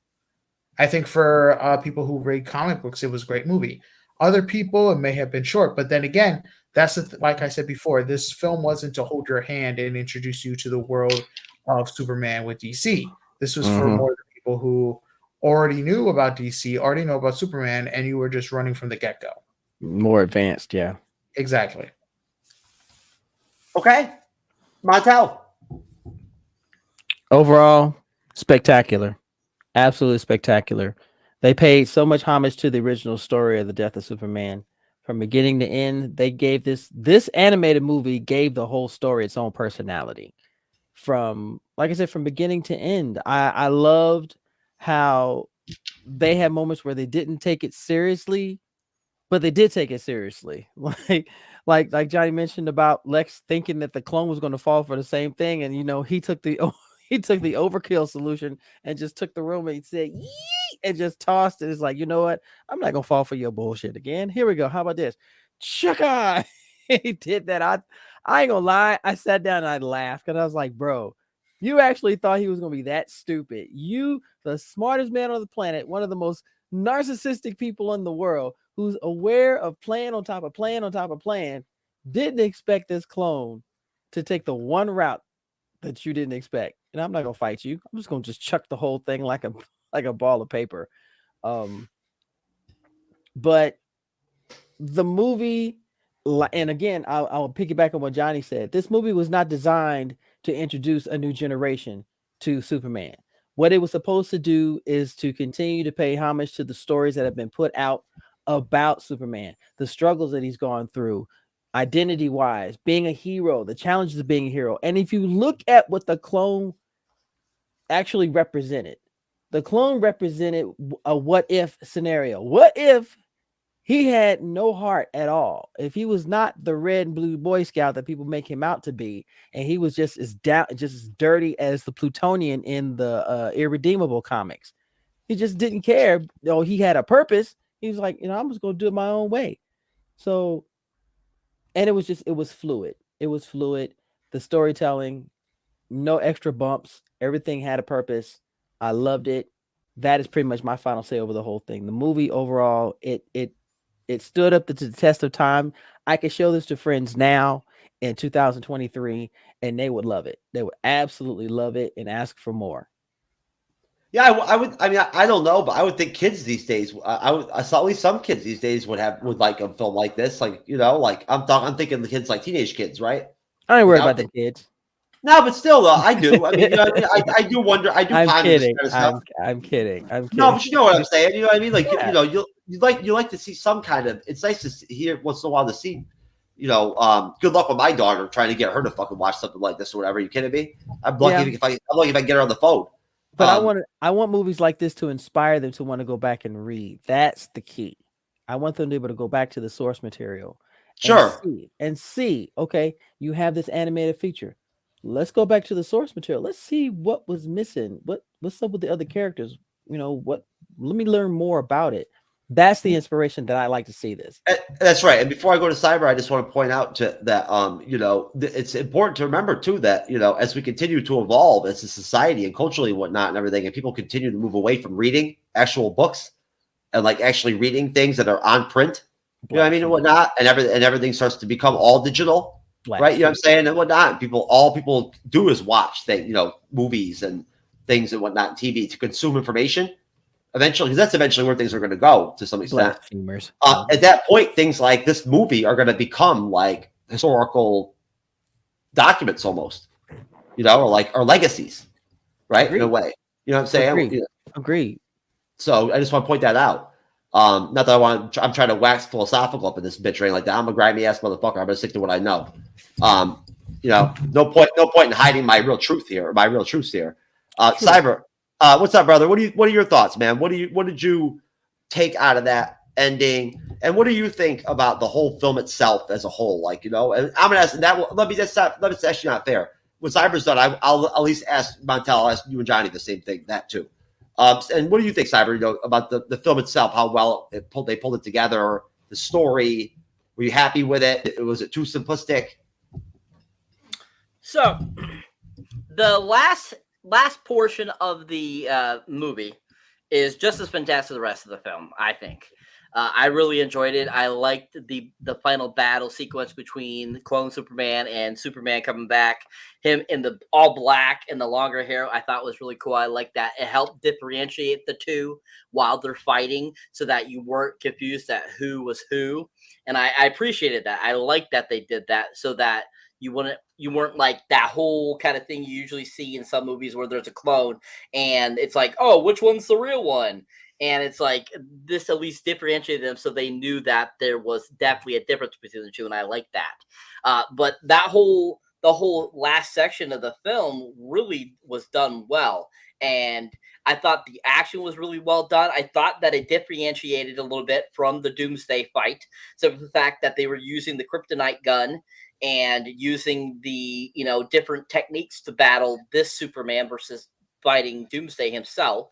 I think for people who read comic books, it was a great movie. Other people, it may have been short. But then again, that's like I said before, this film wasn't to hold your hand and introduce you to the world of Superman with DC. This was for more the people who already knew about DC, already know about Superman, and you were just running from the get-go. More advanced, yeah. Exactly. Okay. Montel. Overall, spectacular. Absolutely spectacular. They paid so much homage to the original story of the death of Superman. From beginning to end, they gave this animated movie gave the whole story its own personality. From, like I said, from beginning to end. I loved how they had moments where they didn't take it seriously, but they did take it seriously. Like Johnny mentioned about Lex thinking that the clone was going to fall for the same thing, and he took the overkill solution and just took the room and he said yee, and just tossed it. It's like, you know what? I'm not gonna fall for your bullshit again. Here we go. How about this? Chaka! He did that. I ain't gonna lie. I sat down and I laughed because I was like, bro, you actually thought he was gonna be that stupid. You, the smartest man on the planet, one of the most narcissistic people in the world, who's aware of plan on top of plan on top of plan, didn't expect this clone to take the one route that you didn't expect. And I'm not gonna fight you. I'm just gonna just chuck the whole thing like a ball of paper. But the movie, and again, I'll piggyback on what Johnny said. This movie was not designed to introduce a new generation to Superman. What it was supposed to do is to continue to pay homage to the stories that have been put out about Superman, the struggles that he's gone through, identity-wise, being a hero, the challenges of being a hero. And if you look at what the clone actually represented, the clone represented a what-if scenario. What if he had no heart at all? If he was not the red and blue Boy Scout that people make him out to be, and he was just as dirty as the Plutonian in the Irredeemable comics. He just didn't care. He had a purpose. He was like, I'm just going to do it my own way. So, and it was fluid. It was fluid. The storytelling, no extra bumps. Everything had a purpose. I loved it. That is pretty much my final say over the whole thing. The movie overall, it stood up to the test of time. I could show this to friends now in 2023, and they would love it. They would absolutely love it and ask for more. Yeah, I would. I mean, I don't know, but I would think kids these days. I saw at least some kids these days would like a film like this. Like, like I'm thinking the kids, like teenage kids, right? I ain't worried about the kids. No, but still, though, I do. I mean, you know, I do wonder. I do. I'm kidding. Kind of stuff. I'm kidding. I'm kidding. No, but you know what I'm saying. You know what I mean? Like, Yeah. you know, you like to see some kind of. It's nice to hear once in a while to see. You know, good luck with my daughter trying to get her to fucking watch something like this or whatever. You kidding me? I'm lucky if I can get her on the phone. But I want movies like this to inspire them to want to go back and read. That's the key. I want them to be able to go back to the source material. And see, okay, you have this animated feature. Let's go back to the source material. Let's see what was missing. What's up with the other characters? You know, let me learn more about it. That's the inspiration that I like to see this. That's right. And before I go to cyber, I just want to point out that you know, it's important to remember too that, you know, as we continue to evolve as a society and culturally and whatnot and everything, and people continue to move away from reading actual books and like actually reading things that are on print, you know what I mean, and whatnot, and everything starts to become all digital, right? You know what I'm saying, and whatnot. All people do is watch things, you know, movies and things and whatnot, TV to consume information. Eventually, because that's eventually where things are going to go to some extent. At that point, things like this movie are going to become like historical documents almost, you know, or legacies, right? Agreed. In a way, you know what I'm saying? Agreed. So I just want to point that out. Not that I'm trying to wax philosophical up in this bitch or anything like that. I'm a grimy ass motherfucker. I'm going to stick to what I know. You know, no point in hiding my real truth here. Cyber. What's up, brother? What are your thoughts, man? What did you take out of that ending? And what do you think about the whole film itself as a whole? Like, you know, and I'm gonna ask that. That's actually not fair. When Cyber's done, I'll at least ask Montel. I'll ask you and Johnny the same thing. That too. And what do you think, Cyber? You know, about the film itself? How well they pulled it together? The story. Were you happy with it? Was it too simplistic? So, the last portion of the movie is just as fantastic as the rest of the film, I think. I really enjoyed it. I liked the final battle sequence between Clone Superman and Superman coming back. Him in the all black and the longer hair, I thought was really cool. I liked that. It helped differentiate the two while they're fighting so that you weren't confused at who was who. And I appreciated that. I liked that they did that so that you weren't like that whole kind of thing you usually see in some movies where there's a clone and it's like, oh, which one's the real one? And it's like this at least differentiated them so they knew that there was definitely a difference between the two, and I like that. But the whole last section of the film really was done well, and I thought the action was really well done. I thought that it differentiated a little bit from the Doomsday fight. So the fact that they were using the kryptonite gun and using the, you know, different techniques to battle this Superman versus fighting Doomsday himself.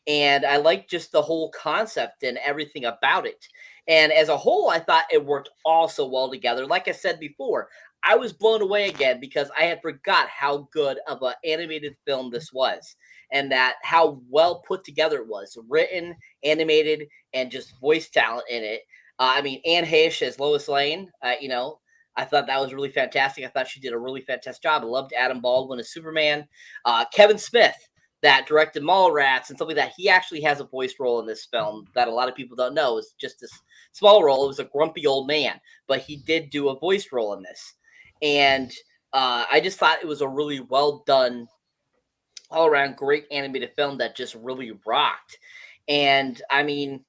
And I like just the whole concept and everything about it. And as a whole, I thought it worked all so well together. Like I said before, I was blown away again because I had forgot how good of an animated film this was, and that how well put together it was, written, animated, and just voice talent in it. I mean, Anne Heche as Lois Lane, you know, I thought that was really fantastic. I thought she did a really fantastic job. I loved Adam Baldwin as Superman. Kevin Smith, that directed Mallrats and stuff like that, he actually has a voice role in this film that a lot of people don't know. It's just this small role. It was a grumpy old man, but he did do a voice role in this. And I just thought it was a really well done, all around great animated film that just really rocked. And I mean,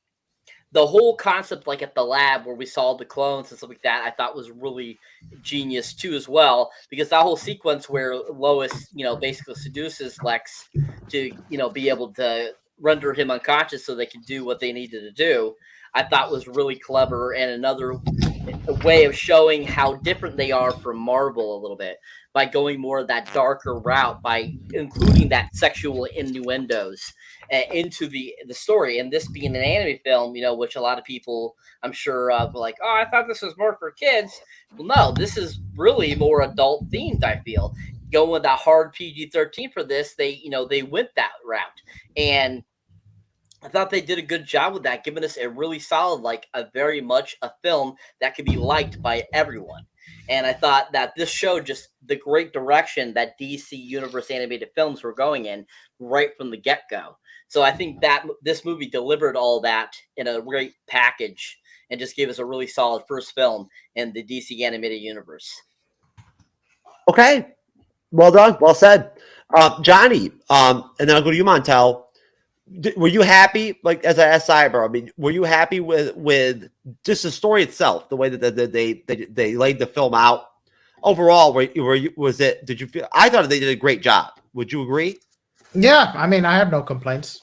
the whole concept, like at the lab where we saw the clones and stuff like that, I thought was really genius too as well, because that whole sequence where Lois, you know, basically seduces Lex to, you know, be able to render him unconscious so they could do what they needed to do, I thought was really clever, and another way of showing how different they are from Marvel a little bit by going more of that darker route, by including that sexual innuendos into the story. And this being an anime film, you know, which a lot of people, I'm sure, were like, oh, I thought this was more for kids. Well, no, this is really more adult themed, I feel. Going with that hard PG-13 for this, they went that route. And I thought they did a good job with that, giving us a really solid, like a very much a film that could be liked by everyone. And I thought that this showed just the great direction that DC Universe animated films were going in right from the get-go. So I think that this movie delivered all that in a great package and just gave us a really solid first film in the DC animated universe. Okay. Well done. Well said. Johnny, and then I'll go to you, Montel. Were you happy, like as I asked Cyber? I mean, were you happy with just the story itself, the way that they laid the film out? Overall, was it? Did you feel? I thought they did a great job. Would you agree? Yeah, I mean, I have no complaints.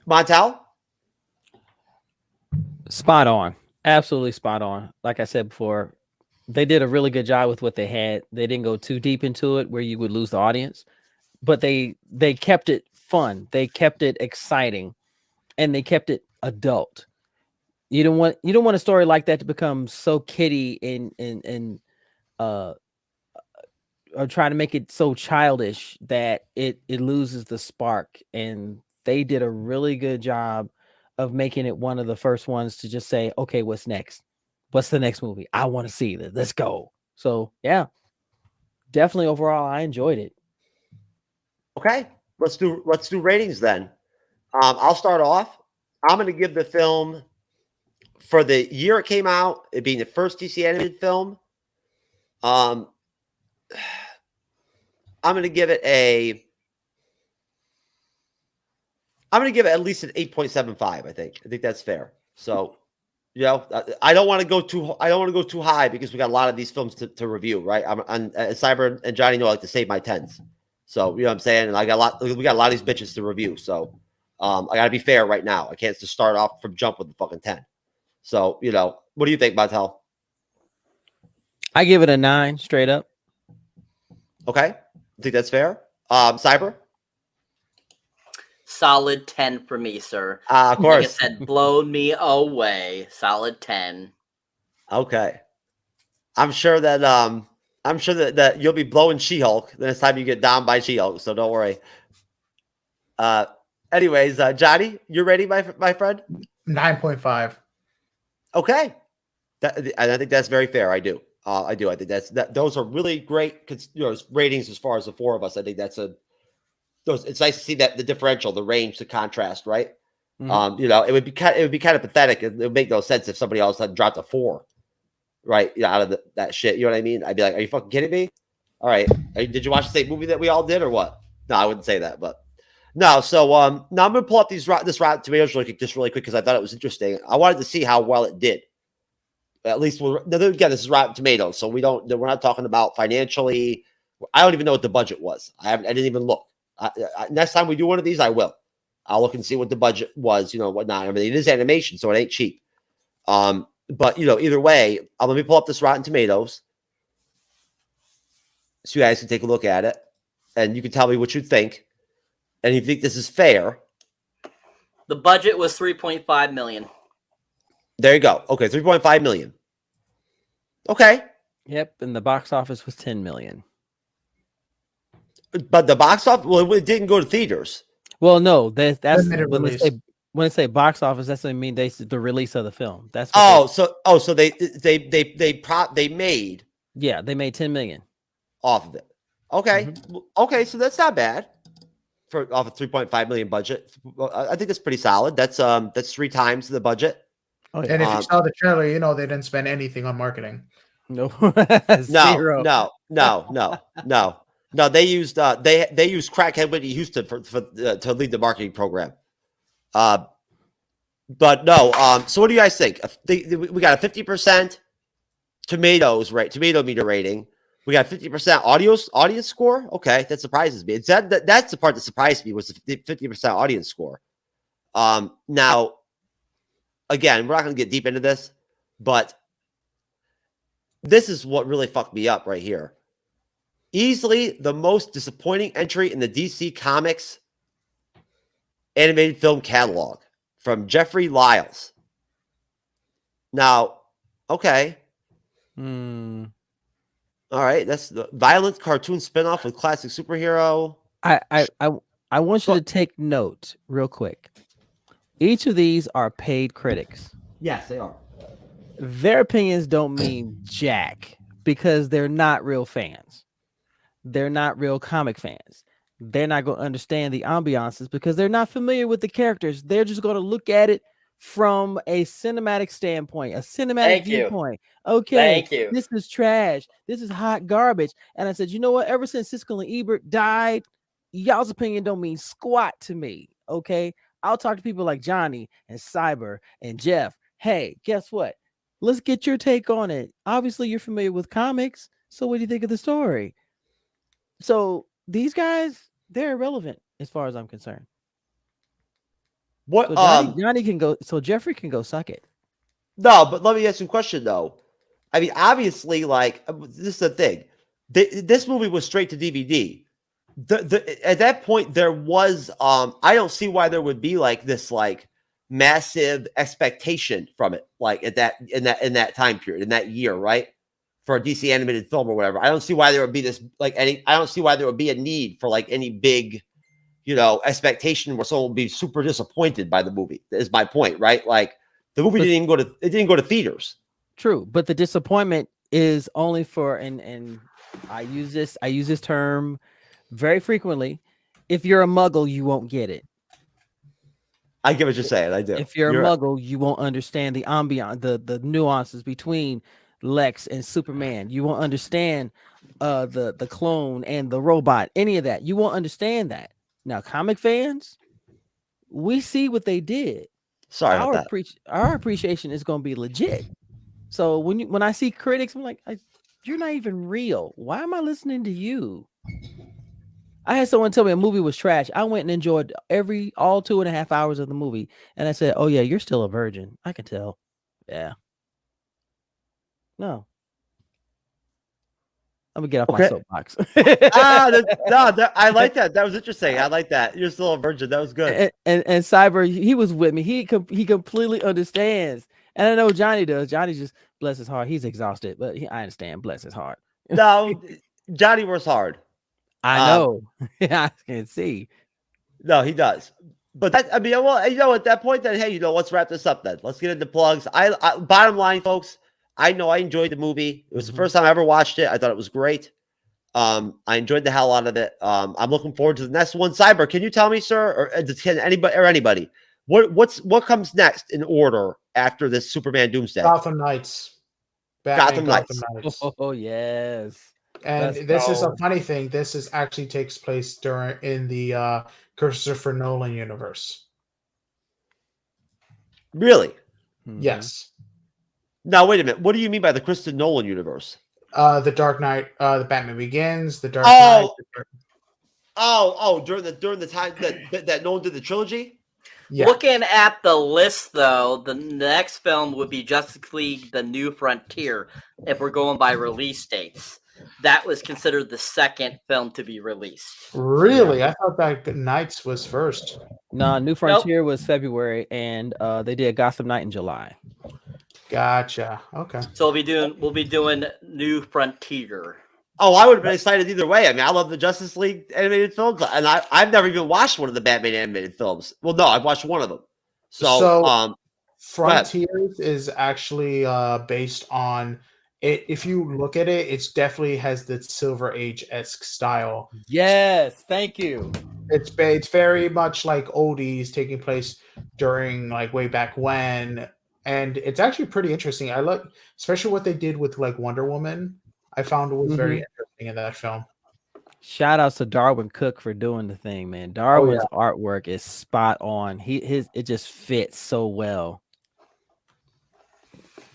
Montel? Spot on. Absolutely spot on. Like I said before, they did a really good job with what they had. They didn't go too deep into it where you would lose the audience, but they kept it fun. They kept it exciting, and they kept it adult. You don't want a story like that to become so kiddie and or try to make it so childish that it loses the spark. And they did a really good job of making it one of the first ones to just say, okay, what's next? What's the next movie? I want to see this. Let's go. So yeah, definitely overall, I enjoyed it. Okay, let's do ratings then. I'll start off. I'm going to give the film, for the year it came out, it being the first DC animated film. I'm going to give it at least an 8.75. I think that's fair. So, you know, I don't want to go too high because we got a lot of these films to review, right? Cyber and Johnny know I like to save my tens. So, you know what I'm saying? And we got a lot of these bitches to review. So, I got to be fair right now. I can't just start off from jump with the fucking 10. So, you know, what do you think, Montel? I give it a 9 straight up. Okay. I think that's fair. Cyber? Solid 10 for me, sir. Of course. Like I said, blown me away. Solid 10. Okay. I'm sure that you'll be blowing She-Hulk the next time you get down by She-Hulk, so don't worry. Anyways, Johnny, you ready, my friend? 9.5. Okay. And I think that's very fair. I do. I think those are really great ratings as far as the four of us. I think it's nice to see that the differential, the range, the contrast, right? Mm-hmm. You know, it would be kind of pathetic. It would make no sense if somebody else had dropped a 4, right? You know, out of that shit. You know what I mean? I'd be like, are you fucking kidding me? All right. Did you watch the same movie that we all did or what? No, I wouldn't say that, but no. So now I'm gonna pull up this Rotten Tomatoes really quick because I thought it was interesting. I wanted to see how well it did. At least again, this is Rotten Tomatoes, so we're not talking about financially. I don't even know what the budget was. I didn't even look. Next time we do one of these, I will. I'll look and see what the budget was, you know, whatnot. I mean, it is animation, so it ain't cheap. But you know, either way, let me pull up this Rotten Tomatoes so you guys can take a look at it, and you can tell me what you think, and if you think this is fair. The budget was $3.5 million. There you go. Okay, 3.5 million. Okay. Yep, and the box office was 10 million. But the box office, well, it didn't go to theaters. Well, no, that's when they say box office, that's what I mean. The release of the film. That's so they made. Yeah, they made 10 million off of it. Okay, okay, so that's not bad for off a 3.5 million budget. I think that's pretty solid. That's 3 times the budget. Oh, yeah. And if you saw the trailer, you know they didn't spend anything on marketing. No, Zero. No. They used crackhead Whitney Houston to lead the marketing program. But no. So what do you guys think? We got a 50% tomato meter rating. We got 50% audience score. Okay, that surprises me. That's the part that surprised me was the 50% audience score. Now. Again, we're not going to get deep into this, but this is what really fucked me up right here. Easily the most disappointing entry in the DC Comics animated film catalog from Jeffrey Lyles. Now, okay. All right, that's the violent cartoon spinoff with classic superhero. I want you to take note real quick. Each of these are paid critics. Yes, they are. Their opinions don't mean jack because they're not real fans. They're not real comic fans. They're not going to understand the ambiances because they're not familiar with the characters. They're just going to look at it from a cinematic standpoint, a cinematic viewpoint. Okay, Thank you. This is trash. This is hot garbage. And I said, you know what? Ever since Siskel and Ebert died, y'all's opinion don't mean squat to me. Okay, I'll talk to people like Johnny and Cyber and Jeff. Hey, guess what? Let's get your take on it. Obviously, you're familiar with comics. So what do you think of the story? So these guys, they're irrelevant as far as I'm concerned. What so Johnny can go, so Jeffrey can go suck it. No, but let me ask you a question though. I mean, obviously, like this is the thing. This movie was straight to DVD. At that point, there was I don't see why there would be like this like massive expectation from it, like in that time period, in that year, right? For a DC animated film or whatever. I don't see why there would be this like I don't see why there would be a need for like any big, expectation where someone will be super disappointed by the movie. Is my point, right? Like the movie didn't go to theaters. True, but the disappointment is only for and I use this term very frequently. If you're a muggle, you won't get it. I get what you're saying. I do. If you're a muggle, you won't understand the ambiance, the nuances between Lex and Superman. You won't understand the clone and the robot, any of that. You won't understand that. Now, comic fans, we see what they did. Sorry our about that. Our appreciation is going to be legit. So when I see critics, I'm like, you're not even real. Why am I listening to you? I had someone tell me a movie was trash. I went and enjoyed all 2.5 hours of the movie, and I said, "Oh yeah, you're still a virgin. I can tell." Yeah. No. I'm gonna get off my soapbox. I like that. That was interesting. I like that. You're still a virgin. That was good. And Cyber, he was with me. He completely understands. And I know Johnny does. Johnny just, bless his heart. He's exhausted, but I understand. Bless his heart. No, Johnny works hard. I know. I can see. No, he does. But at that point, then, hey, let's wrap this up then. Let's get into plugs. I bottom line, folks, I know I enjoyed the movie. It was the first time I ever watched it. I thought it was great. I enjoyed the hell out of it. I'm looking forward to the next one. Cyber, can you tell me, sir, or can anybody, what comes next in order after this Superman Doomsday? Gotham Knights. Gotham Knights. Oh yes. And this is a funny thing. This actually takes place in the Christopher Nolan universe. Really? Yes. Now wait a minute. What do you mean by the Christopher Nolan universe? The Dark Knight, the Batman Begins, the Dark Knight. During the time that Nolan did the trilogy. Yeah. Looking at the list, though, the next film would be Justice League: The New Frontier. If we're going by release dates, that was considered the second film to be released. Really, I thought that Knights was first. No, New Frontier was February, and they did Gotham Knight in July. Gotcha. Okay. So we'll be doing New Frontier. Oh, I would have been excited either way. I mean, I love the Justice League animated films, and I've never even watched one of the Batman animated films. Well, no, I've watched one of them. So Frontiers is actually based on it. If you look at it, it definitely has the Silver Age-esque style. Yes, thank you. It's very much like oldies taking place during like way back when. And it's actually pretty interesting. I like, especially what they did with like Wonder Woman. I found it was very interesting in that film. Shout outs to Darwin Cook for doing the thing, man. Darwin's artwork is spot on. It just fits so well.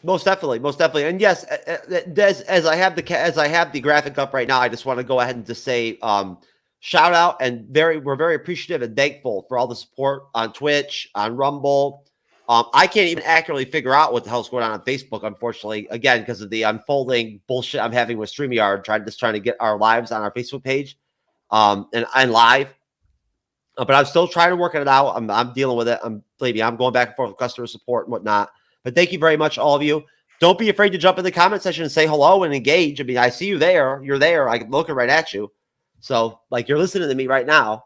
Most definitely. And yes, as I have the graphic up right now, I just want to go ahead and just say shout out and we're very appreciative and thankful for all the support on Twitch, on Rumble. I can't even accurately figure out what the hell's going on Facebook, unfortunately, again, because of the unfolding bullshit I'm having with StreamYard, trying to get our lives on our Facebook page and live. But I'm still trying to work it out. I'm dealing with it. Believe me, I'm going back and forth with customer support and whatnot. But thank you very much, all of you. Don't be afraid to jump in the comment section and say hello and engage. I mean, I see you there. You're there. I'm looking right at you. So, like, you're listening to me right now.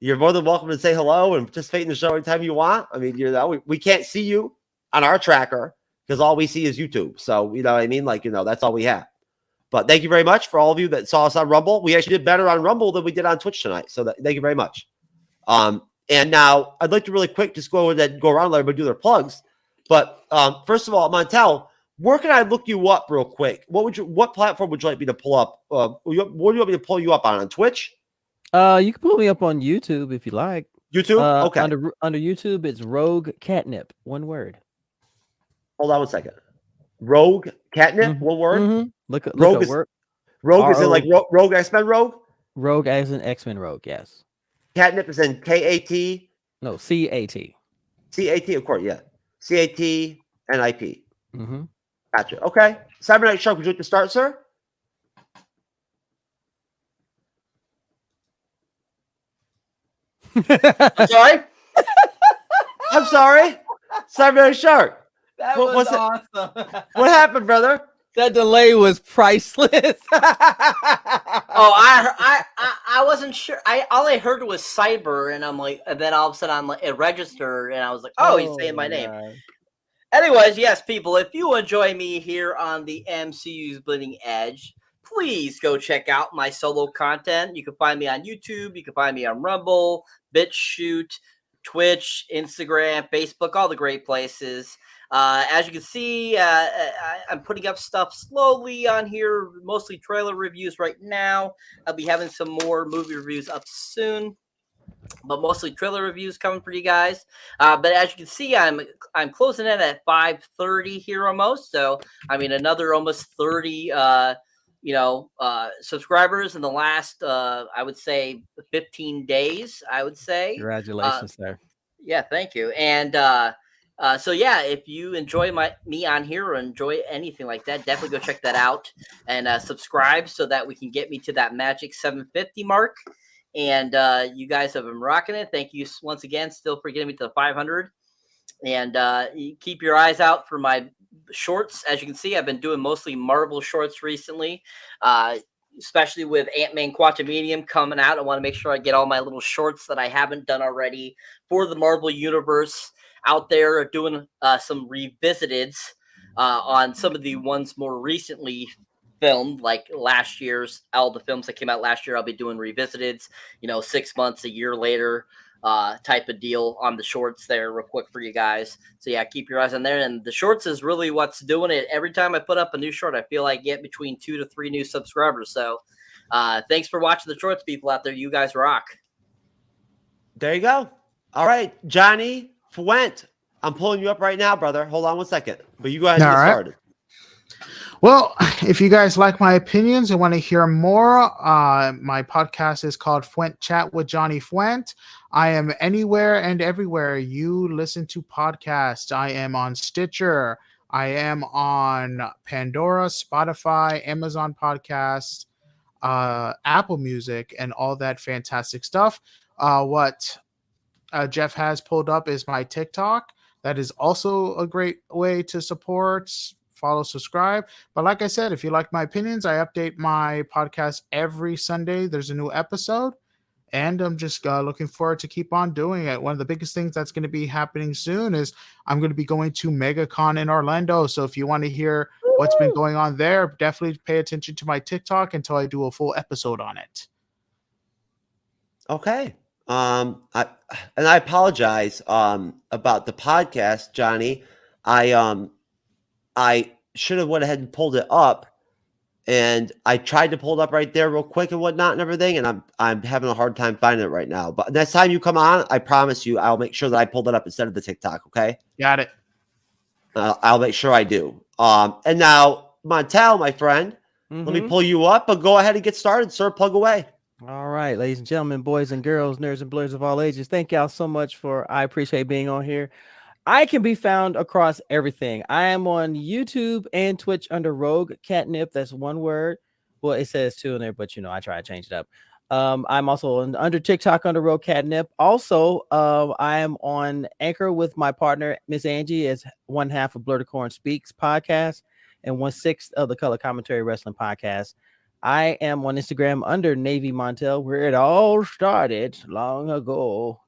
You're more than welcome to say hello and participate in the show anytime you want. I mean, we can't see you on our tracker because all we see is YouTube. So, you know what I mean? Like, that's all we have. But thank you very much for all of you that saw us on Rumble. We actually did better on Rumble than we did on Twitch tonight. So thank you very much. And now I'd like to really quick just go ahead and go around and let everybody do their plugs. But first of all, Montel, where can I look you up real quick? What platform would you like me to pull up? What do you want me to pull you up on Twitch? You can pull me up on YouTube if you like. YouTube? Okay. Under YouTube, it's Rogue Catnip. One word. Hold on one second. Rogue Catnip, one word. Mm-hmm. Look Rogue is word. Rogue is in like Rogue X-Men Rogue? Rogue as in X-Men Rogue, yes. Catnip is in K-A-T? No, C-A-T. C-A-T, of course, yeah. C-A-T-N-I-P. Mm-hmm. Gotcha. Okay. Cyberneticshark, would you like to start, sir? I'm sorry? I'm sorry. Cyberneticshark. That was awesome. What happened, brother? That delay was priceless. I wasn't sure. All I heard was cyber, and I'm like, and then all of a sudden it registered, and I was like, oh, he's saying my name. God. Anyways, yes, people, if you enjoy me here on the MCU's Bleeding Edge, please go check out my solo content. You can find me on YouTube. You can find me on Rumble, BitChute, Twitch, Instagram, Facebook, all the great places. As you can see, I'm putting up stuff slowly on here, mostly trailer reviews right now. I'll be having some more movie reviews up soon, but mostly trailer reviews coming for you guys. But as you can see, I'm closing in at 5:30 here almost. So I mean, another almost 30 subscribers in the last I would say 15 days. I would say. Congratulations, sir. Yeah, thank you. And so yeah, if you enjoy me on here or enjoy anything like that, definitely go check that out and subscribe so that we can get me to that magic 750 mark. And you guys have been rocking it. Thank you once again, still for getting me to the 500. And you keep your eyes out for my shorts. As you can see, I've been doing mostly Marvel shorts recently, especially with Ant-Man Quantumanium coming out. I want to make sure I get all my little shorts that I haven't done already for the Marvel Universe out there, doing some revisiteds on some of the ones more recently filmed, like last year's, all the films that came out last year. I'll be doing revisiteds, 6 months, a year later type of deal on the shorts there real quick for you guys. So yeah, keep your eyes on there. And the shorts is really what's doing it. Every time I put up a new short, I feel I get between 2 to 3 new subscribers. So thanks for watching the shorts, people out there. You guys rock. There you go. All right, Johnny Fuente. I'm pulling you up right now, brother. Hold on one second. But you go ahead and get started. Well, if you guys like my opinions and want to hear more, my podcast is called Fuente Chat with Johnny Fuente. I am anywhere and everywhere you listen to podcasts. I am on Stitcher. I am on Pandora, Spotify, Amazon Podcasts, Apple Music, and all that fantastic stuff. What Jeff has pulled up is my TikTok. That is also a great way to support, follow, subscribe. But like I said, if you like my opinions, I update my podcast every Sunday. There's a new episode, and I'm just looking forward to keep on doing it. One of the biggest things that's going to be happening soon is I'm going to be going to MegaCon in Orlando. So if you want to hear what's been going on there, definitely pay attention to my TikTok until I do a full episode on it. Okay. I apologize about the podcast, Johnny. I should have went ahead and pulled it up, and I tried to pull it up right there real quick and whatnot and everything, and I'm having a hard time finding it right now. But next time you come on, I promise you I'll make sure that I pulled it up instead of the TikTok. Okay? Got it. I'll make sure I do. And now Montel, my friend, let me pull you up, but go ahead and get started, sir. Plug away. All right, ladies and gentlemen, boys and girls, nerds and blurs of all ages. Thank y'all so much I appreciate being on here. I can be found across everything. I am on YouTube and Twitch under Rogue Catnip. That's one word. Well, it says 2 in there, but I try to change it up. I'm also under TikTok under Rogue Catnip. Also, I am on Anchor with my partner, Miss Angie, as one half of Blur the Corn Speaks podcast and 1/6 of the Color Commentary Wrestling podcast. I am on Instagram under Navy Montel, where it all started long ago.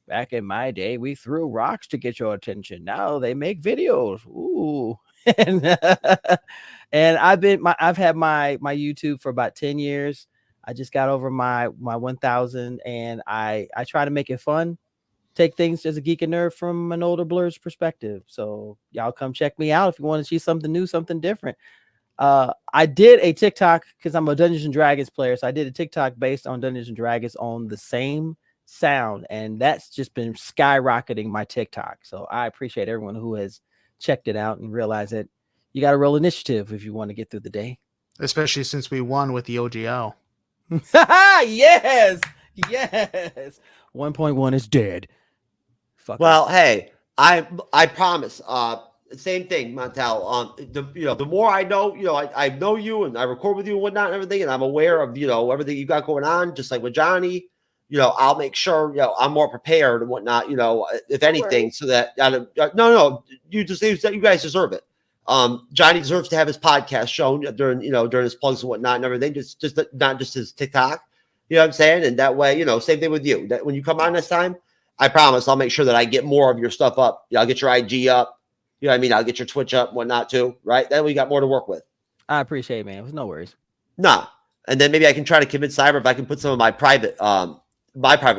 Back in my day, we threw rocks to get your attention. Now they make videos. Ooh. And I've had my YouTube for about 10 years. I just got over my 1000, and I try to make it fun. Take things as a geek and nerd from an older Blur's perspective. So y'all come check me out if you want to see something new, something different. I did a TikTok because I'm a Dungeons and Dragons player. So I did a TikTok based on Dungeons and Dragons on the same sound, and that's just been skyrocketing my TikTok. So I appreciate everyone who has checked it out and realized that you got a real initiative if you want to get through the day. Especially since we won with the OGL. Yes. 1.1 is dead. Fuck well, us. hey, I promise. Same thing, Montel. The more I know, I know you and I record with you and whatnot and everything, and I'm aware of everything you got going on, just like with Johnny. I'll make sure I'm more prepared and whatnot. If anything, so that no, you guys deserve it. Johnny deserves to have his podcast shown during his plugs and whatnot and everything. Just not just his TikTok. You know what I'm saying? And that way, same thing with you. That when you come on this time, I promise I'll make sure that I get more of your stuff up. I'll get your IG up. You know what I mean? I'll get your Twitch up and whatnot too, right? That way you got more to work with. I appreciate it, man. No worries. Nah. And then maybe I can try to convince Cyber if I can put some of my private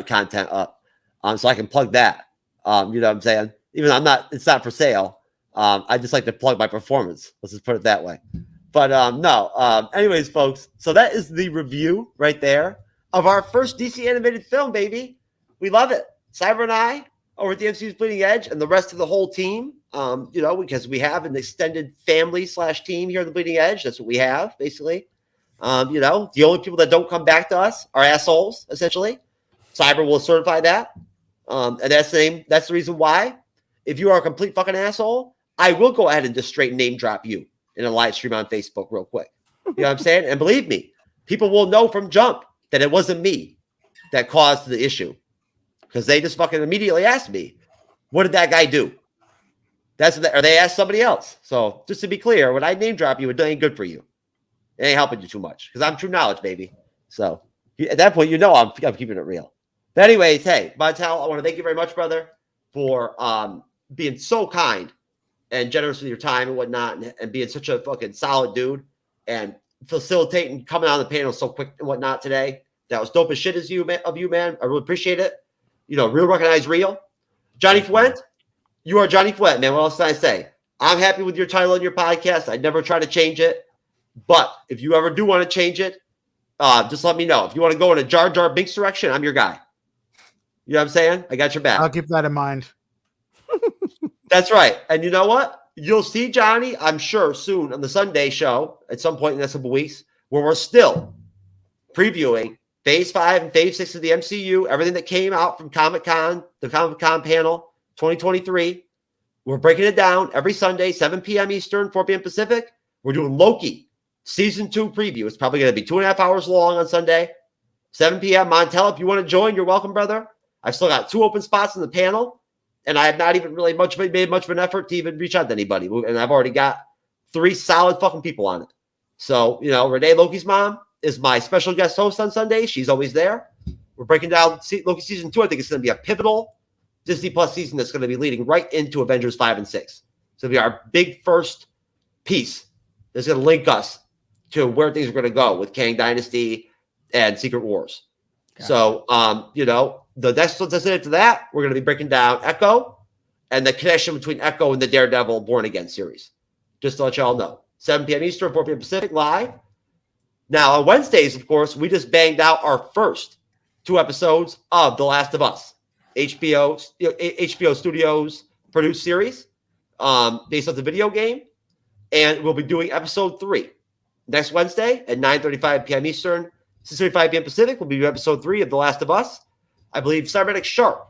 content up. So I can plug that. You know what I'm saying? Even it's not for sale. I just like to plug my performance. Let's just put it that way. But no. Anyways, folks, so that is the review right there of our first DC animated film, baby. We love it. Cyber and I over at the MCU's Bleeding Edge and the rest of the whole team, because we have an extended family / team here at the Bleeding Edge. That's what we have, basically. The only people that don't come back to us are assholes, essentially. Cyber will certify that. And that's the reason why. If you are a complete fucking asshole, I will go ahead and just straight name drop you in a live stream on Facebook real quick. You know what I'm saying? And believe me, people will know from jump that it wasn't me that caused the issue. Because they just fucking immediately asked me, what did that guy do? Or they asked somebody else. So just to be clear, when I name drop you, it ain't good for you. It ain't helping you too much. Because I'm TrueKnowledge, baby. So at that point, I'm keeping it real. But anyways, hey, Montel, I want to thank you very much, brother, for being so kind and generous with your time and whatnot, and being such a fucking solid dude and facilitating coming on the panel so quick and whatnot today. That was dope as shit of you, man. I really appreciate it. Real recognize real. Johnny Fuente, you are Johnny Fuente, man. What else can I say? I'm happy with your title on your podcast. I never try to change it. But if you ever do want to change it, just let me know. If you want to go in a Jar Jar Binks direction, I'm your guy. You know what I'm saying? I got your back. I'll keep that in mind. That's right. And you know what? You'll see Johnny, I'm sure, soon on the Sunday show at some point in the next couple of weeks, where we're still previewing Phase 5 and Phase 6 of the MCU, everything that came out from Comic-Con, the Comic-Con panel 2023. We're breaking it down every Sunday, 7 p.m. Eastern, 4 p.m. Pacific. We're doing Loki Season 2 preview. It's probably going to be 2.5 hours long on Sunday, 7 p.m. Montel, if you want to join, you're welcome, brother. I've still got 2 open spots in the panel, and I have not even really made much of an effort to even reach out to anybody. And I've already got 3 solid fucking people on it. So, Renee, Loki's mom, is my special guest host on Sunday. She's always there. We're breaking down Loki Season 2. I think it's going to be a pivotal Disney Plus season that's going to be leading right into Avengers 5 and 6. So it'll be our big first piece that's going to link us to where things are going to go with Kang Dynasty and Secret Wars. So, the next one that's into that, we're going to be breaking down Echo and the connection between Echo and the Daredevil Born Again series. Just to let y'all know. 7 p.m. Eastern, 4 p.m. Pacific, live. Now, on Wednesdays, of course, we just banged out our first 2 episodes of The Last of Us, HBO Studios produced series based on the video game. And we'll be doing episode 3 next Wednesday at 9:35 p.m. Eastern, 6:35 p.m. Pacific. We'll be doing episode 3 of The Last of Us. I believe Cyberneticshark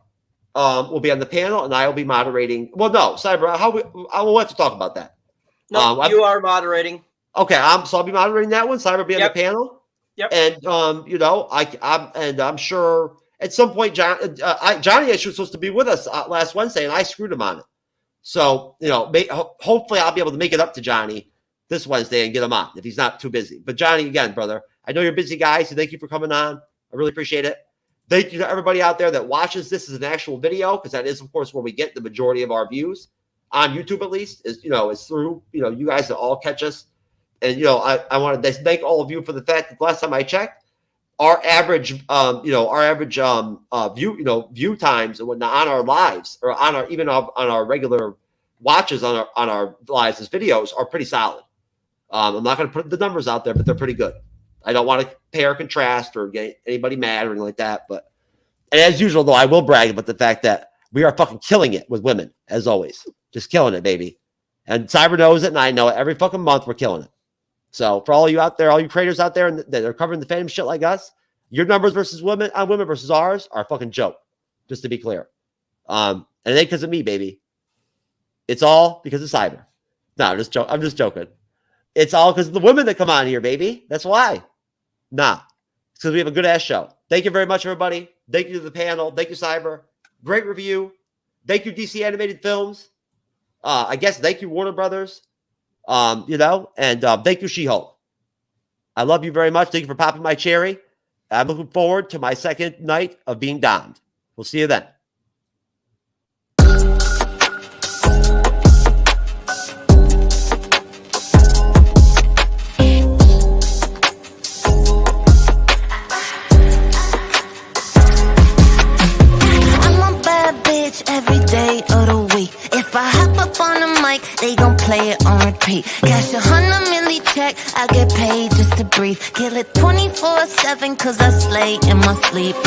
will be on the panel, and I will be moderating. Well, no, Cyber, I will have to talk about that. No, you are moderating. Okay, so I'll be moderating that one. Cyber will be on the panel. Yep. And I'm sure at some point, Johnny actually was supposed to be with us last Wednesday, and I screwed him on it. So hopefully I'll be able to make it up to Johnny this Wednesday and get him on if he's not too busy. But Johnny, again, brother, I know you're a busy guy, so thank you for coming on. I really appreciate it. Thank you to everybody out there that watches this as an actual video, because that is, of course, where we get the majority of our views on YouTube. At least is through you guys that all catch us. And I want to thank all of you for the fact that the last time I checked, our average view times and whatnot on our lives or on our regular watches on our lives as videos are pretty solid. I'm not going to put the numbers out there, but they're pretty good. I don't want to compare or contrast or get anybody mad or anything like that. But and as usual, though, I will brag about the fact that we are fucking killing it with women, as always. Just killing it, baby. And Cyber knows it, and I know it. Every fucking month, we're killing it. So for all you out there, all you creators out there that are covering the fandom shit like us, your numbers versus women versus ours are a fucking joke, just to be clear. And it ain't because of me, baby. It's all because of Cyber. No, I'm just joking. It's all because of the women that come on here, baby. That's why. Nah. It's because we have a good-ass show. Thank you very much, everybody. Thank you to the panel. Thank you, Cyber. Great review. Thank you, DC Animated Films. I guess thank you, Warner Brothers. And thank you, She-Hulk. I love you very much. Thank you for popping my cherry. I'm looking forward to my second night of being domed. We'll see you then. Every day of the week. If I hop up on the mic, they gon' play it on repeat. Cash 100 milli check, I get paid just to breathe. Kill it 24/7, cause I slay in my sleep.